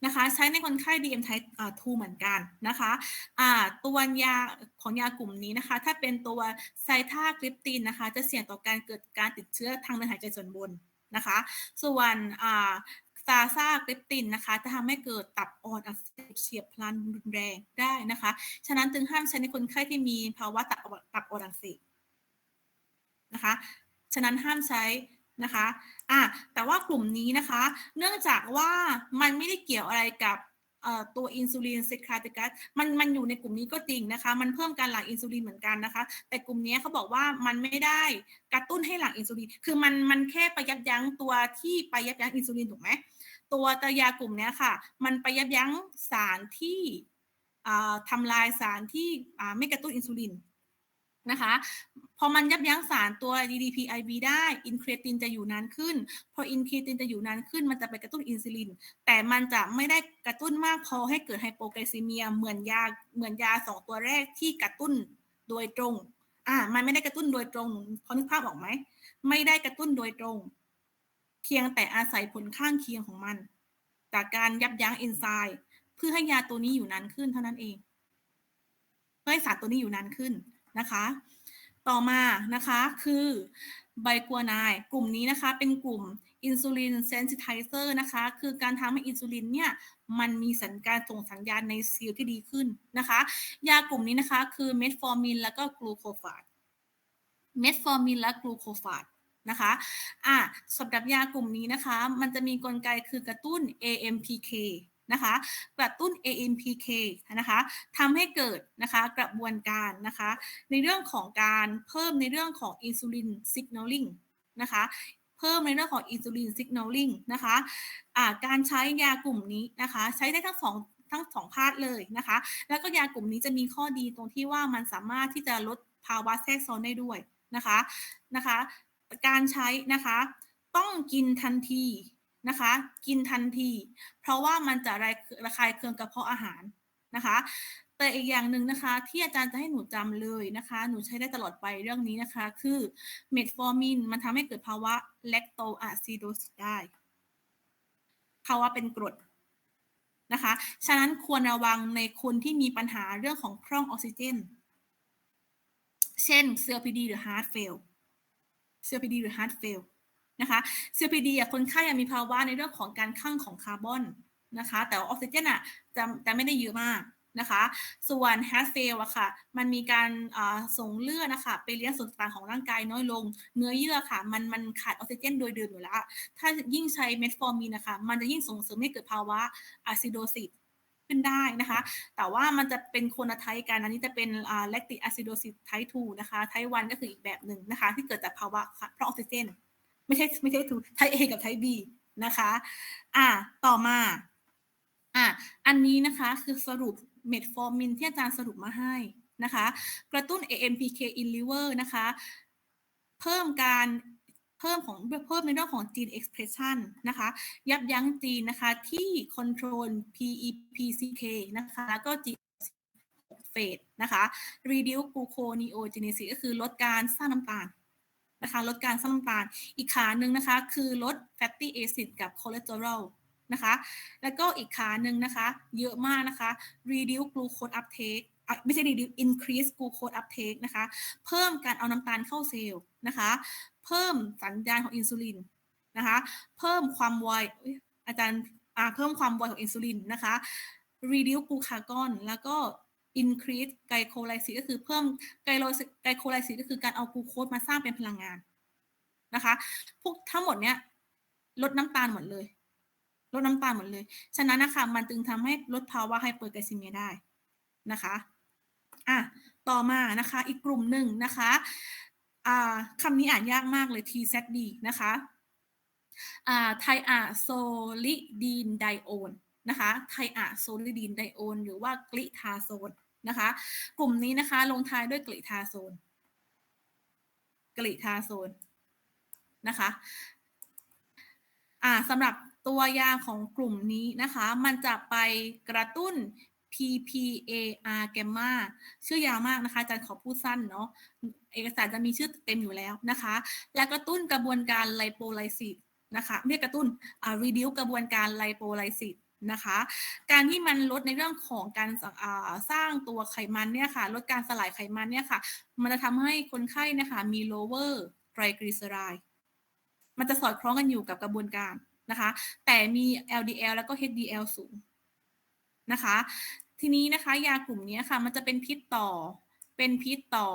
นะคะใช้ในคนไข้ DM type 2 เหมือนกันนะคะตัวยาของยากลุ่มนี้นะคะถ้าเป็นตัวไซทากลิปตินนะคะจะเสี่ยงต่อการเกิดการติดเชื้อทางเดินหายใจส่วนบนนะคะส่วนซาซากลิปตินนะคะจะทำให้เกิดตับอ่อนอักเสบเฉียบพลันรุนแรงได้นะคะฉะนั้นจึงห้ามใช้ในคนไข้ที่มีภาวะตับอ่อนอักเสบนะคะฉะนั้นห้ามใช้นะคะแต่ว่ากลุ่มนี้นะคะเนื่องจากว่ามันไม่ได้เกี่ยวอะไรกับตัวอินซูลินซิคลาติกัสมันอยู่ในกลุ่มนี้ก็จริงนะคะมันเพิ่มการหลั่งอินซูลินเหมือนกันนะคะแต่กลุ่มนี้เขาบอกว่ามันไม่ได้กระตุ้นให้หลั่งอินซูลินคือมันแค่ไปยับยั้งตัวที่ไปยับยั้งอินซูลินถูกไหมตัวยากลุ่มนี้ค่ะมันไปยับยั้งสารที่ทำลายสารที่ไม่กระตุ้นอินซูลินนะคะพอมันยับยั้งสารตัว DDPIV ได้อินเครตินจะอยู่นานขึ้นพออินเครตินจะอยู่นานขึ้นมันจะไปกระตุ้นอินซูลินแต่มันจะไม่ได้กระตุ้นมากพอให้เกิดไฮโปไกลซีเมียเหมือนยา2ตัวแรกที่กระตุ้นโดยตรงมันไม่ได้กระตุ้นโดยตรงพอนึกภาพออกไหมไม่ได้กระตุ้นโดยตรงเพียงแต่อาศัยผลข้างเคียงของมันจากการยับยั้งเอนไซม์เพื่อให้ยาตัวนี้อยู่นานขึ้นเท่านั้นเองเพื่อให้สารตัวนี้อยู่นานขึ้นนะคะต่อมานะคะคือไบกัวนายกลุ่มนี้นะคะเป็นกลุ่มอินซูลินเซนซิไทเซอร์นะคะคือการทำให้อินซูลินเนี่ยมันมีการส่งสัญญาณในเซลล์ที่ดีขึ้นนะคะยากลุ่มนี้นะคะคือเมทฟอร์มินแล้วก็กลูโคฟาสนะคะสำหรับยากลุ่มนี้นะคะมันจะมีกลไกคือกระตุ้น AMPK นะคะกระตุ้น AMPK นะคะทำให้เกิดนะคะกระบวนการนะคะในเรื่องของการเพิ่มในเรื่องของอินซูลินซิกนัลลิงนะคะเพิ่มในเรื่องของอินซูลินซิกนัลลิงนะคะการใช้ยากลุ่มนี้นะคะใช้ได้ทั้งสองภาคเลยนะคะแล้วก็ยากลุ่มนี้จะมีข้อดีตรงที่ว่ามันสามารถที่จะลดภาวะแทรกซ้อนได้ด้วยนะคะการใช้นะคะต้องกินทันทีนะคะเพราะว่ามันจะระคายเคืองกระเพาะอาหารนะคะแต่อีกอย่างหนึ่งนะคะที่อาจารย์จะให้หนูจำเลยนะคะหนูใช้ได้ตลอดไปเรื่องนี้นะคะคือเมทฟอร์มินมันทำให้เกิดภาวะแลคโตอะซิโดซิสได้ภาวะเป็นกรดนะคะฉะนั้นควรระวังในคนที่มีปัญหาเรื่องของพร่องออกซิเจนเช่น COPD หรือ heart fail นะคะ COPD คนไข้มีภาวะในเรื่องของการคั่งของคาร์บอนนะคะแต่ว่าออกซิเจนจะไม่ได้เยอะมาก นะคะส่วนฮาร์ดเฟลอะค่ะมันมีการส่งเลือดนะคะไปเลี้ยงส่วนต่างของร่างกายน้อยลงเนื้อเยื่อค่ะมันขาดออกซิเจนโดยเดิมอยู่แล้วถ้ายิ่งใช้เมทฟอร์มินนะคะมันจะยิ่งส่งเสริมให้เกิดภาวะอะซิโดซิสขึ้นได้นะคะแต่ว่ามันจะเป็นคนละไทป์กันอันนี้จะเป็นแลคติกอะซิโดซิสไทป์ 2 นะคะไทป์ 1 ก็คืออีกแบบหนึ่งนะคะที่เกิดจากภาวะเพราะออกซิเจนไม่ใช่2ไทป์ A กับไทป์ B นะคะต่อมาอันนี้นะคะคือสรุปเมทฟอร์มินที่อาจารย์สรุปมาให้นะคะกระตุ้น AMPK in liver นะคะเพิ่มในเรื่องของ gene expression นะคะยับยั้งจีนนะคะที่ control PEPCK นะคะแล้วก็ Gเฟสนะคะ reduce gluconeogenesis ก็คือลดการสร้างน้ำตาลนะคะลดการสร้างน้ำตาลอีกขาหนึ่งนะคะคือลด fatty acid กับ cholesterol นะคะแล้วก็อีกขาหนึ่งนะคะเยอะมากนะคะ reduce glucose uptake ไม่ใช่ reduce increase glucose uptake นะคะเพิ่มการเอาน้ำตาลเข้าเซลล์นะคะเพิ่มสัญญาณของอินซูลินนะคะเพิ่มความไวอาจารย์เพิ่มความไวของอินซูลินนะคะ reduce glucagon แล้วก็ increase glycolysis ก็คือเพิ่ม glycolysis ก็คือการเอากลูโคสมาสร้างเป็นพลังงานนะคะพวกทั้งหมดเนี้ยลดน้ำตาลหมดเลยฉะนั้นนะคะมันจึงทำให้ลดภาวะไฮเปอร์ไกลซีเมียได้นะคะต่อมานะคะอีกกลุ่มหนึ่งนะคะคำนี้อ่านยากมากเลย TZD นะคะไทอะโซลิดีนไดโอนนะคะไทอะโซลิดีนไดโอนหรือว่ากลิทาโซนนะคะกลุ่มนี้นะคะลงท้ายด้วยกลิทาโซนนะคะสำหรับตัวยาของกลุ่มนี้นะคะมันจะไปกระตุ้น PPAR แกมมาชื่อยาวมากนะคะอาจารย์ขอพูดสั้นเนาะเอกสารจะมีชื่อเต็มอยู่แล้วนะคะและกระตุ้นกระบวนการไลโปไลซิสนะคะไม่ใช่กระตุ้นreduce กระบวนการไลโปไลซิสนะคะการที่มันลดในเรื่องของการสร้างตัวไขมันเนี่ยค่ะลดการสลายไขมันเนี่ยค่ะมันจะทำให้คนไข้นะคะมี lower triglyceride มันจะสอดคล้องกันอยู่กับกระบวนการนะคะแต่มี LDL แล้วก็ HDL สูงนะคะทีนี้นะคะยากลุ่มนี้ค่ะมันจะเป็นพิษต่อ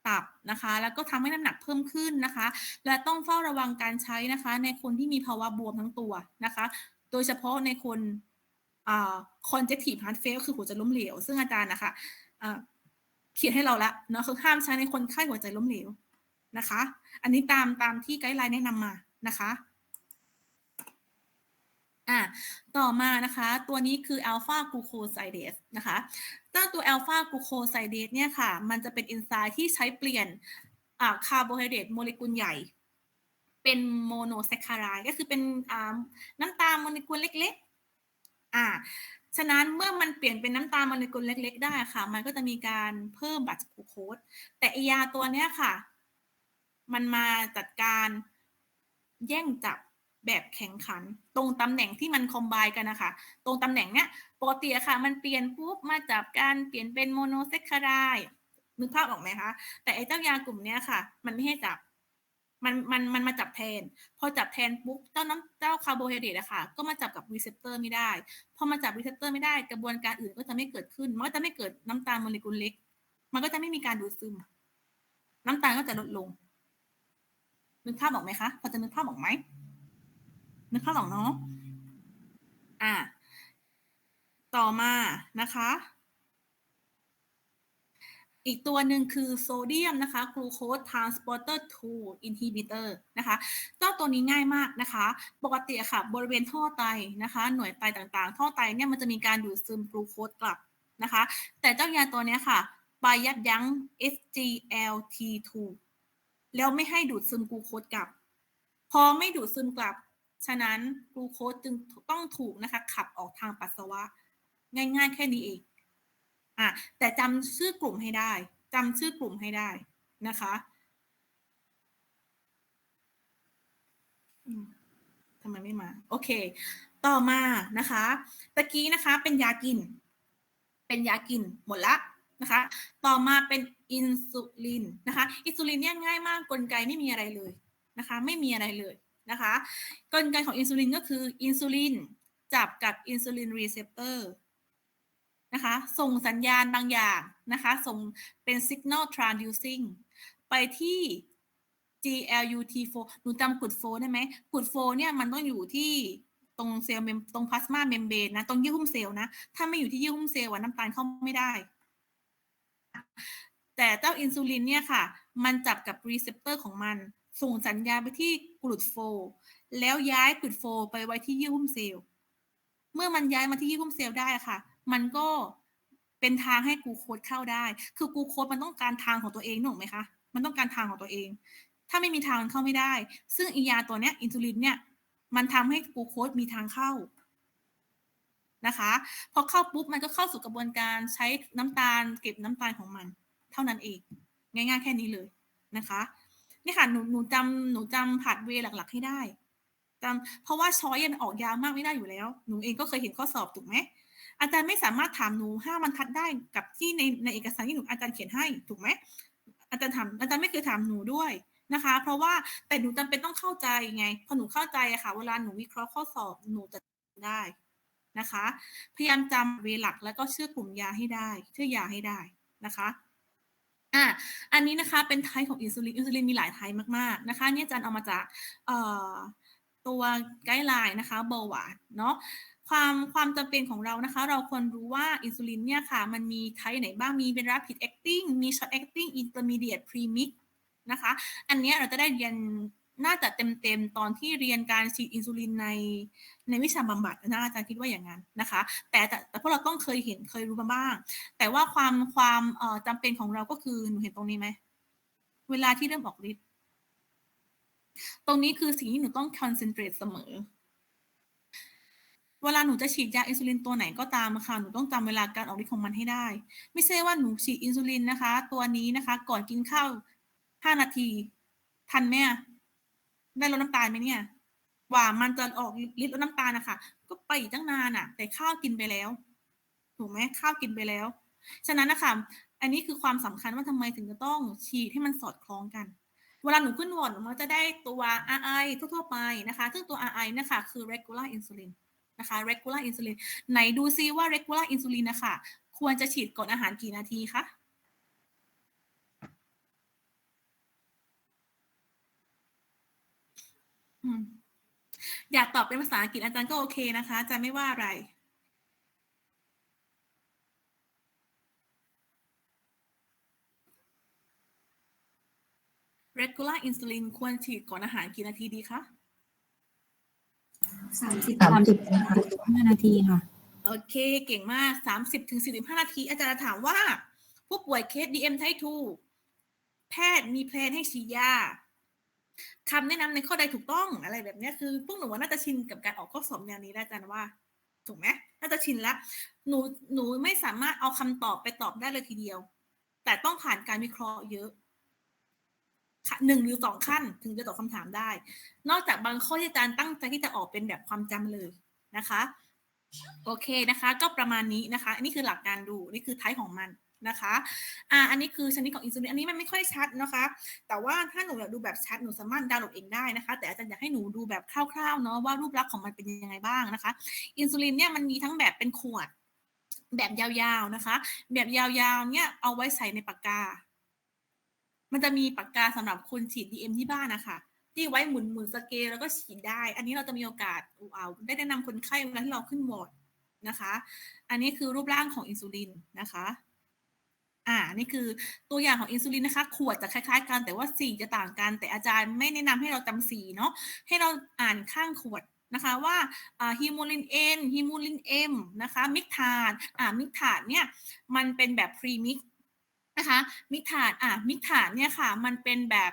ตับนะคะแล้วก็ทำให้น้ำหนักเพิ่มขึ้นนะคะและต้องเฝ้าระวังการใช้นะคะในคนที่มีภาวะบวมทั้งตัวนะคะโดยเฉพาะในคนcongestive heart failure คือหัวใจล้มเหลวซึ่งอาจารย์นะคะเขียนให้เราแล้วเนาะคือห้ามใช้ในคนไข้หัวใจล้มเหลวนะคะอันนี้ตามที่ไกด์ไลน์แนะนำมานะคะต่อมานะคะตัวนี้คืออัลฟากลูโคไซเดสนะคะเจ้าตัวอัลฟากลูโคไซเดสเนี่ยค่ะมันจะเป็นเอนไซม์ที่ใช้เปลี่ยนคาร์โบไฮเดรตโมเลกุลใหญ่เป็นโมโนแซคคาไรด์ก็คือเป็นน้ำตาลโมเลกุลเล็กๆฉะนั้นเมื่อมันเปลี่ยนเป็นน้ำตาลโมเลกุลเล็กๆได้ค่ะมันก็จะมีการเพิ่มบัตรกลูโคสแต่ยาตัวเนี้ยค่ะมันมาจัดการแย่งจับแบบแข่งขันตรงตำแหน่งที่มันคอมไบกันนะคะตรงตำแหน่งเนี้ยปกติอะค่ะมันเปลี่ยนปุ๊บมาจับการเปลี่ยนเป็นโมโนแซคคาไรด์นึกภาพออกไหมคะแต่ไอ้เจ้ายากลุ่มเนี้ยค่ะมันไม่ให้จับมันมาจับแทนพอจับแทนปุ๊บเจ้าคาร์โบไฮเดรตอะค่ะก็มาจับกับรีเซพเตอร์ไม่ได้พอมาจับรีเซพเตอร์ไม่ได้กระบวนการอื่นก็จะไม่เกิดขึ้นมันก็จะไม่เกิดน้ำตาลโมเลกุลเล็กมันก็จะไม่มีการดูดซึมน้ำตาลก็จะลดลงนึกภาพออกไหมคะพอจะนึกภาพออกไหมนึกภาพออกเนาะต่อมานะคะอีกตัวหนึ่งคือโซเดียมนะคะกลูโคสทรานสปอร์เตอร์2อินฮิบิเตอร์นะคะเจ้าตัวนี้ง่ายมากนะคะปกติค่ะบริเวณท่อไตนะคะหน่วยไตต่างๆท่อไตเนี่ยมันจะมีการดูดซึมกลูโคสกลับนะคะแต่เจ้ายาตัวนี้ค่ะไปยับยั้ง SGLT2 แล้วไม่ให้ดูดซึมกลูโคสกลับพอไม่ดูดซึมกลับฉะนั้นกลูโคสจึงต้องถูกนะคะขับออกทางปัสสาวะง่ายๆแค่นี้เองแต่จำชื่อกลุ่มให้ได้นะคะทำไมไม่มาโอเคต่อมานะคะตะกี้นะคะเป็นยากินหมดละนะคะต่อมาเป็นอินซูลินนะคะอินซูลินเนี่ยง่ายมากกลไกไม่มีอะไรเลยนะคะไม่มีอะไรเลยนะคะกลไกของอินซูลินก็คืออินซูลินจับกับอินซูลินรีเซพเตอร์ นะคะส่งสัญญาณบางอย่างนะคะส่งเป็น signal transducing ไปที่ GLUT4 หนูจำกรุดโฟได้ไหมกรุดโฟเนี่ยมันต้องอยู่ที่ตรงเซลล์ตรงพลาสมาเมมเบรนนะตรงเยื่อหุ้มเซลล์นะถ้าไม่อยู่ที่เยื่อหุ้มเซลล์น้ำตาลเข้าไม่ได้แต่เจ้าอินซูลินเนี่ยค่ะมันจับกับรีเซปเตอร์ของมันส่งสัญญาณไปที่กลูตโฟแล้วย้ายกลูตโฟไปไว้ที่เยื่อหุ้มเซลล์เมื่อมันย้ายมาที่เยื่อหุ้มเซลล์ได้ค่ะมันก็เป็นทางให้กลูโคสเข้าได้คือกลูโคสมันต้องการทางของตัวเองถูกไหมคะมันต้องการทางของตัวเองถ้าไม่มีทางเข้าไม่ได้ซึ่งอียาตัวเนี้ยอินซูลินเนี่ยมันทำให้กลูโคสมีทางเข้านะคะพอเข้าปุ๊บมันก็เข้าสู่กระบวนการใช้น้ำตาลเก็บน้ำตาลของมันเท่านั้นเองง่ายๆแค่นี้เลยนะคะนี่ค่ะหนูจำผัดเวหลักๆให้ได้เพราะว่าช้อยมันออกยาวมากไม่ได้อยู่แล้วหนูเองก็เคยเห็นข้อสอบถูกไหมอาจารย์ไม่สามารถถามหนู5 บรรทัดได้กับที่ในเอกสารที่หนูอาจารย์เขียนให้ถูกไหมอาจารย์ไม่เคยถามหนูด้วยนะคะเพราะว่าแต่หนูจำเป็นต้องเข้าใจไงพอหนูเข้าใจอะค่ะเวลาหนูวิเคราะห์ข้อสอบหนูจะได้นะคะพยายามจำเวหลักแล้วก็เชื่อกลุ่มยาให้ได้เชื่อยาให้ได้นะคะอันนี้นะคะเป็นไทป์ของอินซูลินมีหลายไทป์มากๆนะคะนี่อาจารย์เอามาจากตัวไกด์ไลน์นะคะเบาหวานเนาะความจำเป็นของเรานะคะเราควรรู้ว่าอินซูลินเนี่ยค่ะมันมีไทป์ไหนบ้างมีเป็น rapid acting มี short acting intermediate premix นะคะอันนี้เราจะได้เรียนน่าจะเต็มๆตอนที่เรียนการฉีดอินซูลินในวิชาบำบัดนะอาจารย์คิดว่าอย่างนั้นนะคะแต่พวกเราต้องเคยรู้มาบ้างแต่ว่าความจำเป็นของเราก็คือหนูเห็นตรงนี้ไหมเวลาที่เริ่มออกฤทธิ์ตรงนี้คือสิ่งที่หนูต้องคอนเซนเทรตเสมอเวลาหนูจะฉีดยาอินซูลินตัวไหนก็ตามค่ะหนูต้องจำเวลาการออกฤทธิ์ของมันให้ได้ไม่ใช่ว่าหนูฉีดอินซูลินนะคะตัวนี้นะคะก่อนกินข้าว5 นาทีทันไหมได้ลดน้ำตาลไหมเนี่ยว่ามันจะออกฤทธิ์ลดน้ำตาลนะคะก็ไปอีกตั้งนานอ่ะแต่ข้าวกินไปแล้วถูกไหมข้าวกินไปแล้วฉะนั้นนะคะอันนี้คือความสำคัญว่าทำไมถึงจะต้องฉีดให้มันสอดคล้องกันเวลาหนูขึ้นวอร์ดมันจะได้ตัว RI ทั่วๆไปนะคะซึ่งตัว RI นะคะคือ regular insulin นะคะ regular insulin ไหนดูซิว่า regular insulin นะคะควรจะฉีดก่อนอาหารกี่นาทีคะอยากตอบเป็นภาษาอังกฤษอาจารย์ก็โอเคนะคะอาจารย์ไม่ว่าอะไร regular insulin ควรฉีดก่อนอาหารกี่นาทีดีคะ30-45 นาทีค่ะโอเคเก่งมาก30-45 นาทีอาจารย์ถามว่าผู้ป่วยเคส DM type 2แพทย์มีแพลนให้ฉีดยาคำแนะนำในข้อใดถูกต้องอะไรแบบนี้คือพวกหนูน่าจะชินกับการออกข้อสอบแนวนี้แล้วอาจารย์ว่าถูกไหมน่าจะชินแล้วหนูไม่สามารถเอาคำตอบไปตอบได้เลยทีเดียวแต่ต้องผ่านการวิเคราะห์เยอะ1 หรือ 2ขั้นถึงจะตอบคำถามได้นอกจากบางข้อที่อาจารย์ตั้งใจที่จะออกเป็นแบบความจำเลยนะคะโอเคนะคะก็ประมาณนี้นะคะอันนี้คือหลักการดูนี่คือไทป์ของมันนะคะอันนี้คือชนิดของอินซูลินอันนี้มันไม่ค่อยชัดนะคะแต่ว่าถ้าหนูอยากดูแบบชัดหนูสามารถดาวน์โหลดเองได้นะคะแต่อาจารย์อยากให้หนูดูแบบคร่าวๆเนาะว่ารูปลักษณ์ของมันเป็นยังไงบ้างนะคะอินซูลินเนี่ยมันมีทั้งแบบเป็นขวดแบบยาวๆนะคะแบบยาวๆเนี่ยเอาไว้ใส่ในปากกามันจะมีปากกาสำหรับคนฉีด DM ที่บ้านนะคะที่ไว้หมุนสเกลแล้วก็ฉีดได้อันนี้เราจะมีโอกาสได้แนะนำคนไข้เวลาที่เราขึ้นวอร์ดนะคะอันนี้คือรูปร่างของอินซูลินนะคะนี่คือตัวอย่างของอินซูลินนะคะขวดจะคล้ายๆกันแต่ว่าสีจะต่างกันแต่อาจารย์ไม่แนะนำให้เราจำสีเนาะให้เราอ่านข้างขวดนะคะว่าฮีโมลิน N ฮีโมลิน M นะคะมิกทานมิกทานเนี่ยมันเป็นแบบพรีมิกนะคะมิกทานเนี่ยค่ะมันเป็นแบบ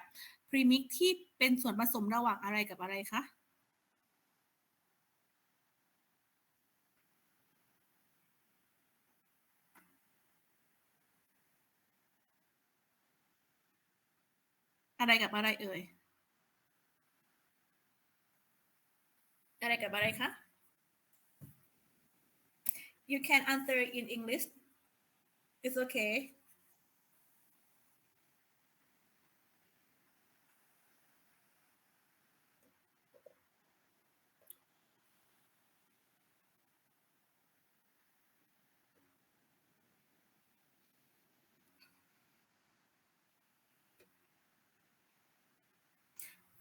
พรีมิกที่เป็นส่วนผสมระหว่างอะไรกับอะไรคะอะไรกับอะไรเอ่ยอะไรกับอะไรคะ You can answer in English it's okay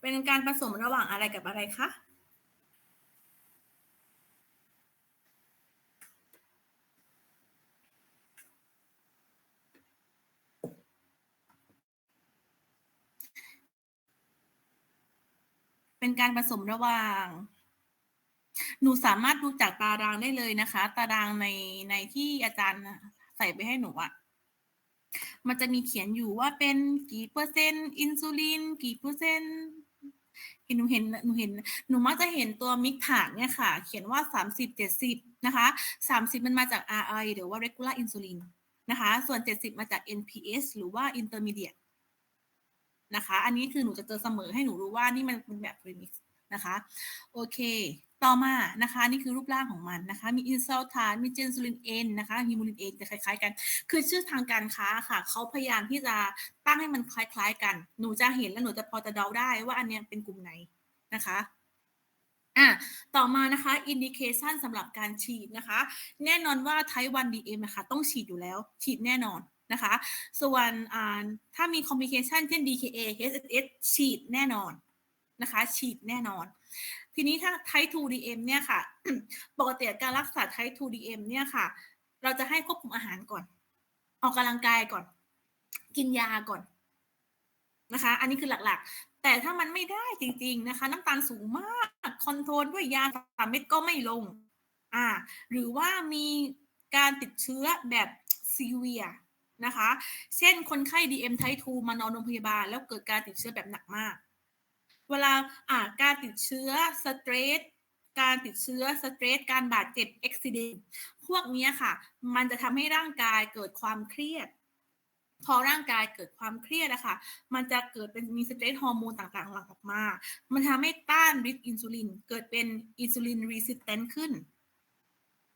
เป็นการผสมระหว่างอะไรกับอะไรคะเป็นการผสมระหว่างหนูสามารถดูจากตารางได้เลยนะคะตารางในที่อาจารย์ใส่ไปให้หนูอะมันจะมีเขียนอยู่ว่าเป็นกี่เปอร์เซ็นต์อินซูลินกี่เปอร์เซ็นต์หนูมักจะเห็นตัวมิกผ่านเนี่ยค่ะเขียนว่า30-70นะคะ30มันมาจาก RI หรือว่า regular insulin นะคะส่วน70มาจาก NPS หรือว่า intermediate นะคะอันนี้คือหนูจะเจอเสมอให้หนูรู้ว่านี่มันเป็นแบบ premix นะคะโอเคต่อมานะคะนี่คือรูปร่างของมันนะคะมีอินซัลทานมีเจนซูลิน N นะคะฮิมูลิน N จะคล้ายๆกันคือชื่อทางการค้าค่ะเขาพยายามที่จะตั้งให้มันคล้ายๆกันหนูจะเห็นแล้วหนูจะพอจะเดาได้ว่าอันนี้เป็นกลุ่มไหนนะคะต่อมานะคะ indication สำหรับการฉีดนะคะแน่นอนว่า type 1 DM นะคะต้องฉีดอยู่แล้วฉีดแน่นอนนะคะส่วนถ้ามี complication เช่น DKA HSS ฉีดแน่นอนนะคะฉีดแน่นอนทีนี้ถ้า type 2 DM เนี่ยค่ะ ปกติการรักษา type 2 DM เนี่ยค่ะเราจะให้ควบคุมอาหารก่อนออกกำลังกายก่อนกินยาก่อนนะคะอันนี้คือหลักๆแต่ถ้ามันไม่ได้จริงๆนะคะน้ำตาลสูงมากคอนโทรลด้วยยา3 เม็ดก็ไม่ลงหรือว่ามีการติดเชื้อแบบซีเวียนะคะเช่นคนไข้ DM type 2มานอนโรงพยาบาลแล้วเกิดการติดเชื้อแบบหนักมากเวลาการติดเชื้อสเตรสการบาดเจ็บอุบิเหตุพวกนี้ค่ะมันจะทำให้ร่างกายเกิดความเครียดพอร่างกายเกิดความเครียดนะคะมันจะเกิดเป็นมีสเตรสฮอร์โมนต่างๆหลั่งออกมามันทำให้ต้านฤทธิ์อินซูลินเกิดเป็นอินซูลินรีสิสแตนต์ขึ้น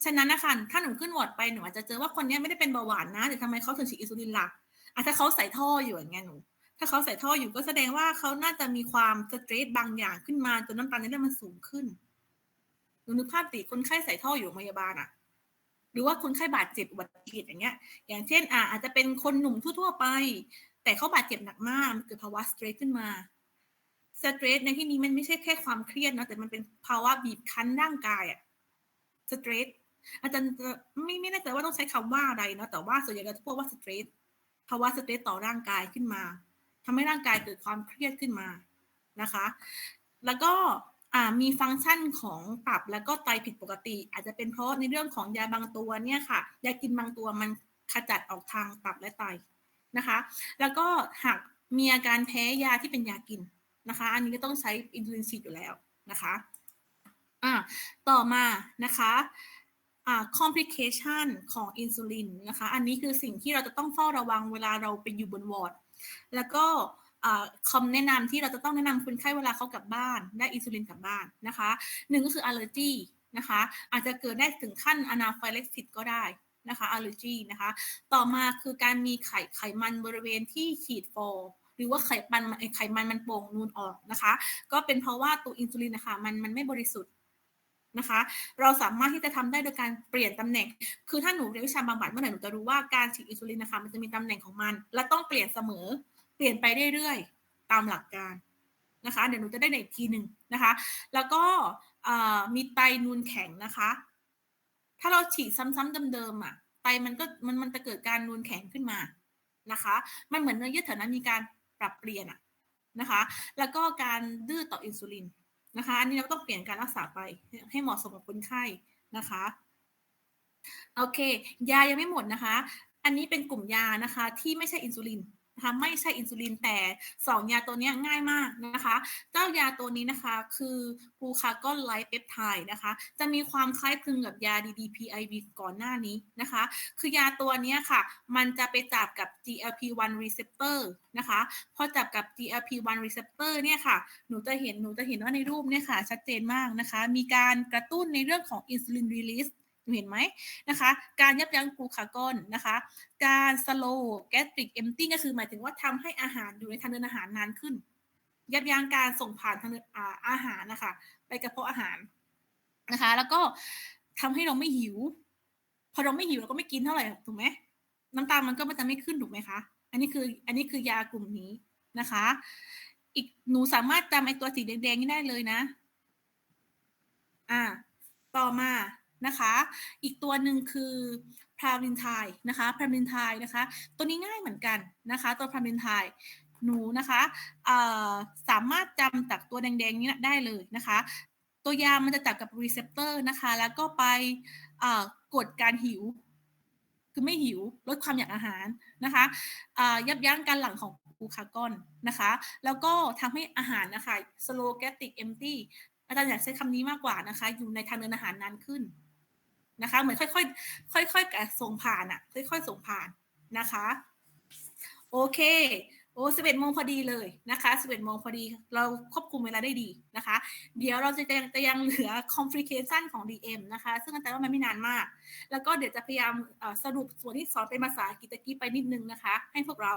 ฉะนั้นนะคะถ้าหนูขึ้นวอร์ดไปหนูอาจจะเจอว่าคนนี้ไม่ได้เป็นเบาหวานนะแต่ทำไมเขาถึงฉีดอินซูลินล่ะถ้าเขาใส่ท่ออยู่อย่างเงี้ยหนูถ้าเขาใส่ท่ออยู่ก็แสดงว่าเขาน่าจะมีความสเตรสบางอย่างขึ้นมาจนน้ำตาลในเลือดมันสูงขึ้นหนูนึกภาพติคนไข้ใส่ท่ออยู่โรงพยาบาลหรือว่าคนไข้บาดเจ็บอุบัติเหตุอย่างเงี้ยอย่างเช่นอาจจะเป็นคนหนุ่มทั่วๆไปแต่เขาบาดเจ็บหนักมากเกิดภาวะสเตรสขึ้นมาสเตรสในที่นี้มันไม่ใช่แค่ความเครียดนะแต่มันเป็นภาวะบีบคั้นร่างกายสเตรสอาจารย์ไม่แน่ใจว่าต้องใช้คำว่าอะไรนะแต่ว่าส่วนใหญ่เราจะพูดว่าสเตรสภาวะสเตรสต่อร่างกายขึ้นมาทำให้ร่างกายเกิดความเครียดขึ้นมานะคะแล้วก็มีฟังก์ชันของตับแล้วก็ไตผิดปกติอาจจะเป็นเพราะในเรื่องของยาบางตัวเนี่ยค่ะยากินบางตัวมันขจัดออกทางตับและไตนะคะแล้วก็หากมีอาการแพ้ยาที่เป็นยากินนะคะอันนี้ก็ต้องใช้อินซูลินฉีดอยู่แล้วนะคะต่อมานะคะcomplication ของอินซูลินนะคะอันนี้คือสิ่งที่เราจะต้องเฝ้าระวังเวลาเราไปอยู่บนวอร์ดแล้วก็คำแนะนำที่เราจะต้องแนะนำคนไข้เวลาเขากลับบ้านได้อินซูลินกลับบ้านนะคะหนึ่งก็คือ allergy นะคะอาจจะเกิดได้ถึงขั้น anaphylaxis ก็ได้นะคะ allergy นะคะต่อมาคือการมีไขมันบริเวณที่ฉีดโฟหรือว่าไขมันมันโป่งนูนออกนะคะก็เป็นเพราะว่าตัวอินซูลินนะคะมันไม่บริสุทธิ์นะคะเราสามารถที่จะทำได้โดยการเปลี่ยนตำแหน่งคือถ้าหนูเรียนวิชาบำบัดเมื่อไหร่หนูจะรู้ว่าการฉีดอินซูลินนะคะมันจะมีตำแหน่งของมันและต้องเปลี่ยนเสมอเปลี่ยนไปเรื่อยๆตามหลักการนะคะเดี๋ยวหนูจะได้ในอีกทีหนึ่งนะคะแล้วก็มีไตนูนแข็งนะคะถ้าเราฉีดซ้ำๆเดิมๆไตมันจะเกิดการนูนแข็งขึ้นมานะคะมันเหมือนเนื้อเยื่อแถวนั้นมีการปรับเปลี่ยนนะคะแล้วก็การดื้อต่ออินซูลินนะคะอันนี้เราต้องเปลี่ยนการรักษาไปให้เหมาะสมกับคนไข้นะคะโอเคยายังไม่หมดนะคะอันนี้เป็นกลุ่มยานะคะที่ไม่ใช่อินซูลินนะคะไม่ใช่อินซูลินแต่2ยาตัวนี้ง่ายมากนะคะเจ้ายาตัวนี้นะคะคือกลูคากอนไลท์เปปไทด์นะคะจะมีความคล้ายคลึงกับยา DDPIV ก่อนหน้านี้นะคะคือยาตัวนี้ค่ะมันจะไปจับกับ GLP-1 receptor นะคะพอจับกับ GLP-1 receptor เนี่ยค่ะหนูจะเห็นว่าในรูปเนี่ยค่ะชัดเจนมากนะคะมีการกระตุ้นในเรื่องของอินซูลิน releaseเห็นไหมนะคะการยับยั้งกลูคากอนนะคะการสโลว์แกสตริกเอมติ้งก็คือหมายถึงว่าทำให้อาหารอยู่ในทางเดินอาหารนานขึ้นยับยั้งการส่งผ่านทางเดินอาหารนะคะไปกระเพาะอาหารนะคะแล้วก็ทำให้เราไม่หิวพอเราไม่หิวเราก็ไม่กินเท่าไหร่ถูกไหมน้ำตาลมันก็จะไม่ขึ้นถูกไหมคะอันนี้คือยากลุ่มนี้นะคะ อีกหนูสามารถจำไอ้ตัวสีแดงๆนี่ได้เลยนะต่อมานะคะอีกตัวหนึ่งคือพราวินไทน์นะคะพราวินไทน์นะคะตัวนี้ง่ายเหมือนกันนะคะตัวพราวินไทน์หนูนะคะสามารถจำจากตัวแดงๆนี้ได้เลยนะคะตัวยามันจะจับกับรีเซพเตอร์นะคะแล้วก็ไปกดการหิวคือไม่หิวลดความอยากอาหารนะคะยับยั้งการหลั่งของกลูคากอนนะคะแล้วก็ทำให้อาหารนะคะ slow gastric empty อาจารย์อยากใช้คำนี้มากกว่านะคะอยู่ในทางเดินอาหารนานขึ้นนะคะเหมือนค่อยๆส่งผ่านค่อยๆส่งผ่านนะคะโอเค11 โมงพอดีเลยนะคะ11 โมงพอดีเราควบคุมเวลาได้ดีนะคะเดี๋ยวเราจะยังเหลือ complication ของ DM นะคะซึ่งอาจารย์ว่ามันไม่นานมากแล้วก็เดี๋ยวจะพยายามสรุปส่วนที่สอนเป็นภาษาอังกฤษตะกี้ไปนิดนึงนะคะให้พวกเรา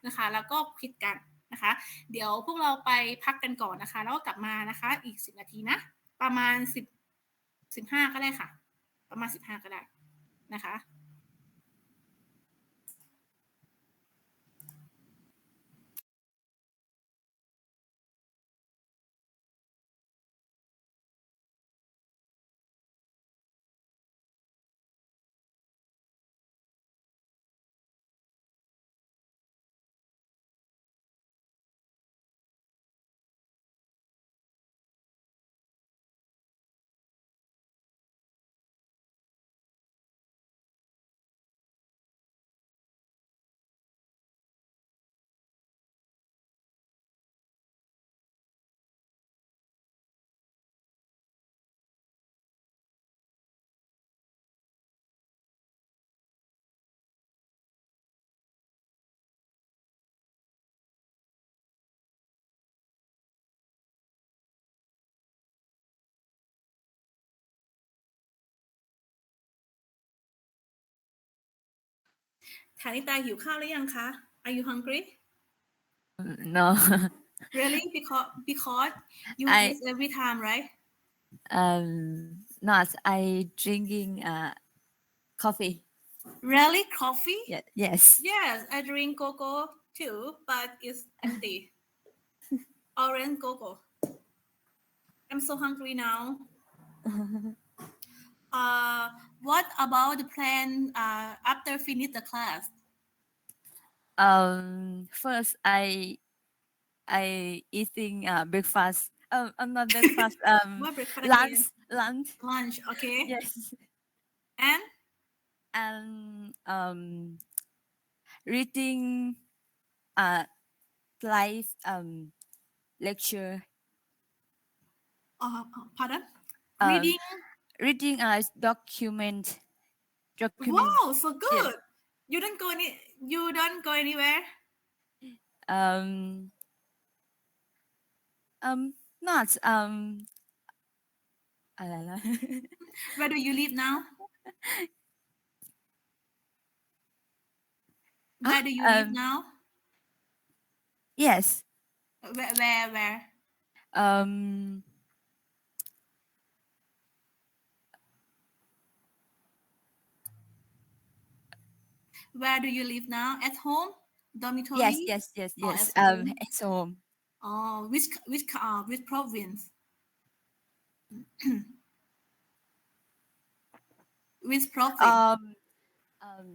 นะคะแล้วก็คิดกันนะคะเดี๋ยวพวกเราไปพักกันก่อนนะคะแล้วก็กลับมานะคะอีก10 นาทีนะประมาณ15ก็ได้ค่ะประมาณ15ก็ได้นะคะฐานิตาหิวข้าวหรือยังคะ Are you hungry? No. Really? Because you eat every time, right? Not. I drinking coffee. Really? Coffee? Yeah, yes. Yes, I drink cocoa too, but it's empty. Orange cocoa. I'm so hungry now. What about the plan after finish the class? First I eating breakfast. I'm not breakfast. What breakfast Lunch. again? Lunch. Lunch, okay. Yes. And reading live lecture. Pardon? Reading a document. Wow, so good. You don't go anywhere? Not Where do you live now? Where do you live now? Yes. Where? Where do you live now? At home? Dormitory? Yes. At home? At home. Oh, which province? Which province?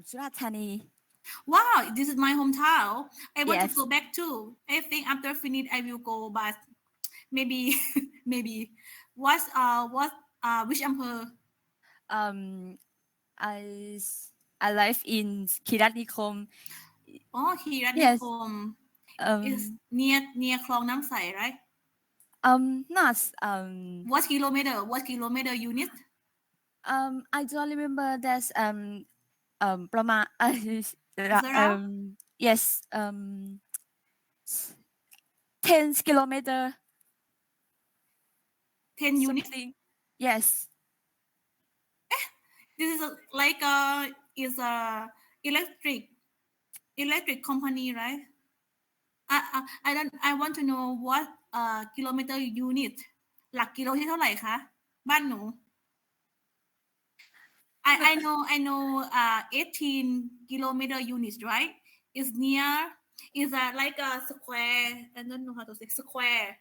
Surathani. Wow, this is my hometown. I want to Yes. go back too. I think after finish I will go, but maybe which amper? I live in Kiratnikom. Oh, here at Yes. home. Is near Klong Nam Sai, right? Not What kilometer unit? I don't remember that's Prama yes 10 kilometer 10 units. Yes. This is is a electric company, right? I want to know what kilometer unit หลักกิโลที่เท่าไหร่คะบ้านหนู I know 18 kilometer units, right? It's near Is like a square. I don't know how to say square.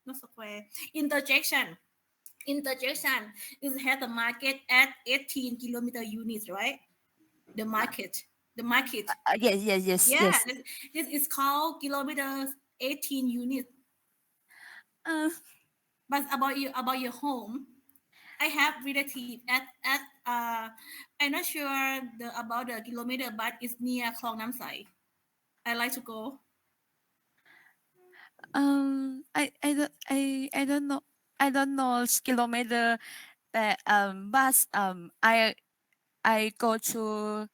Not square. Interjection. Interjection is has the market at 18 kilometer units, right? The market. The market. Yes. Yeah, this is called kilometers 18 units. But about your home, I have relative at I'm not sure about the kilometer, but it's near Klong Nam Sai. I like to go. I don't know. I don't know kilometer that but I go to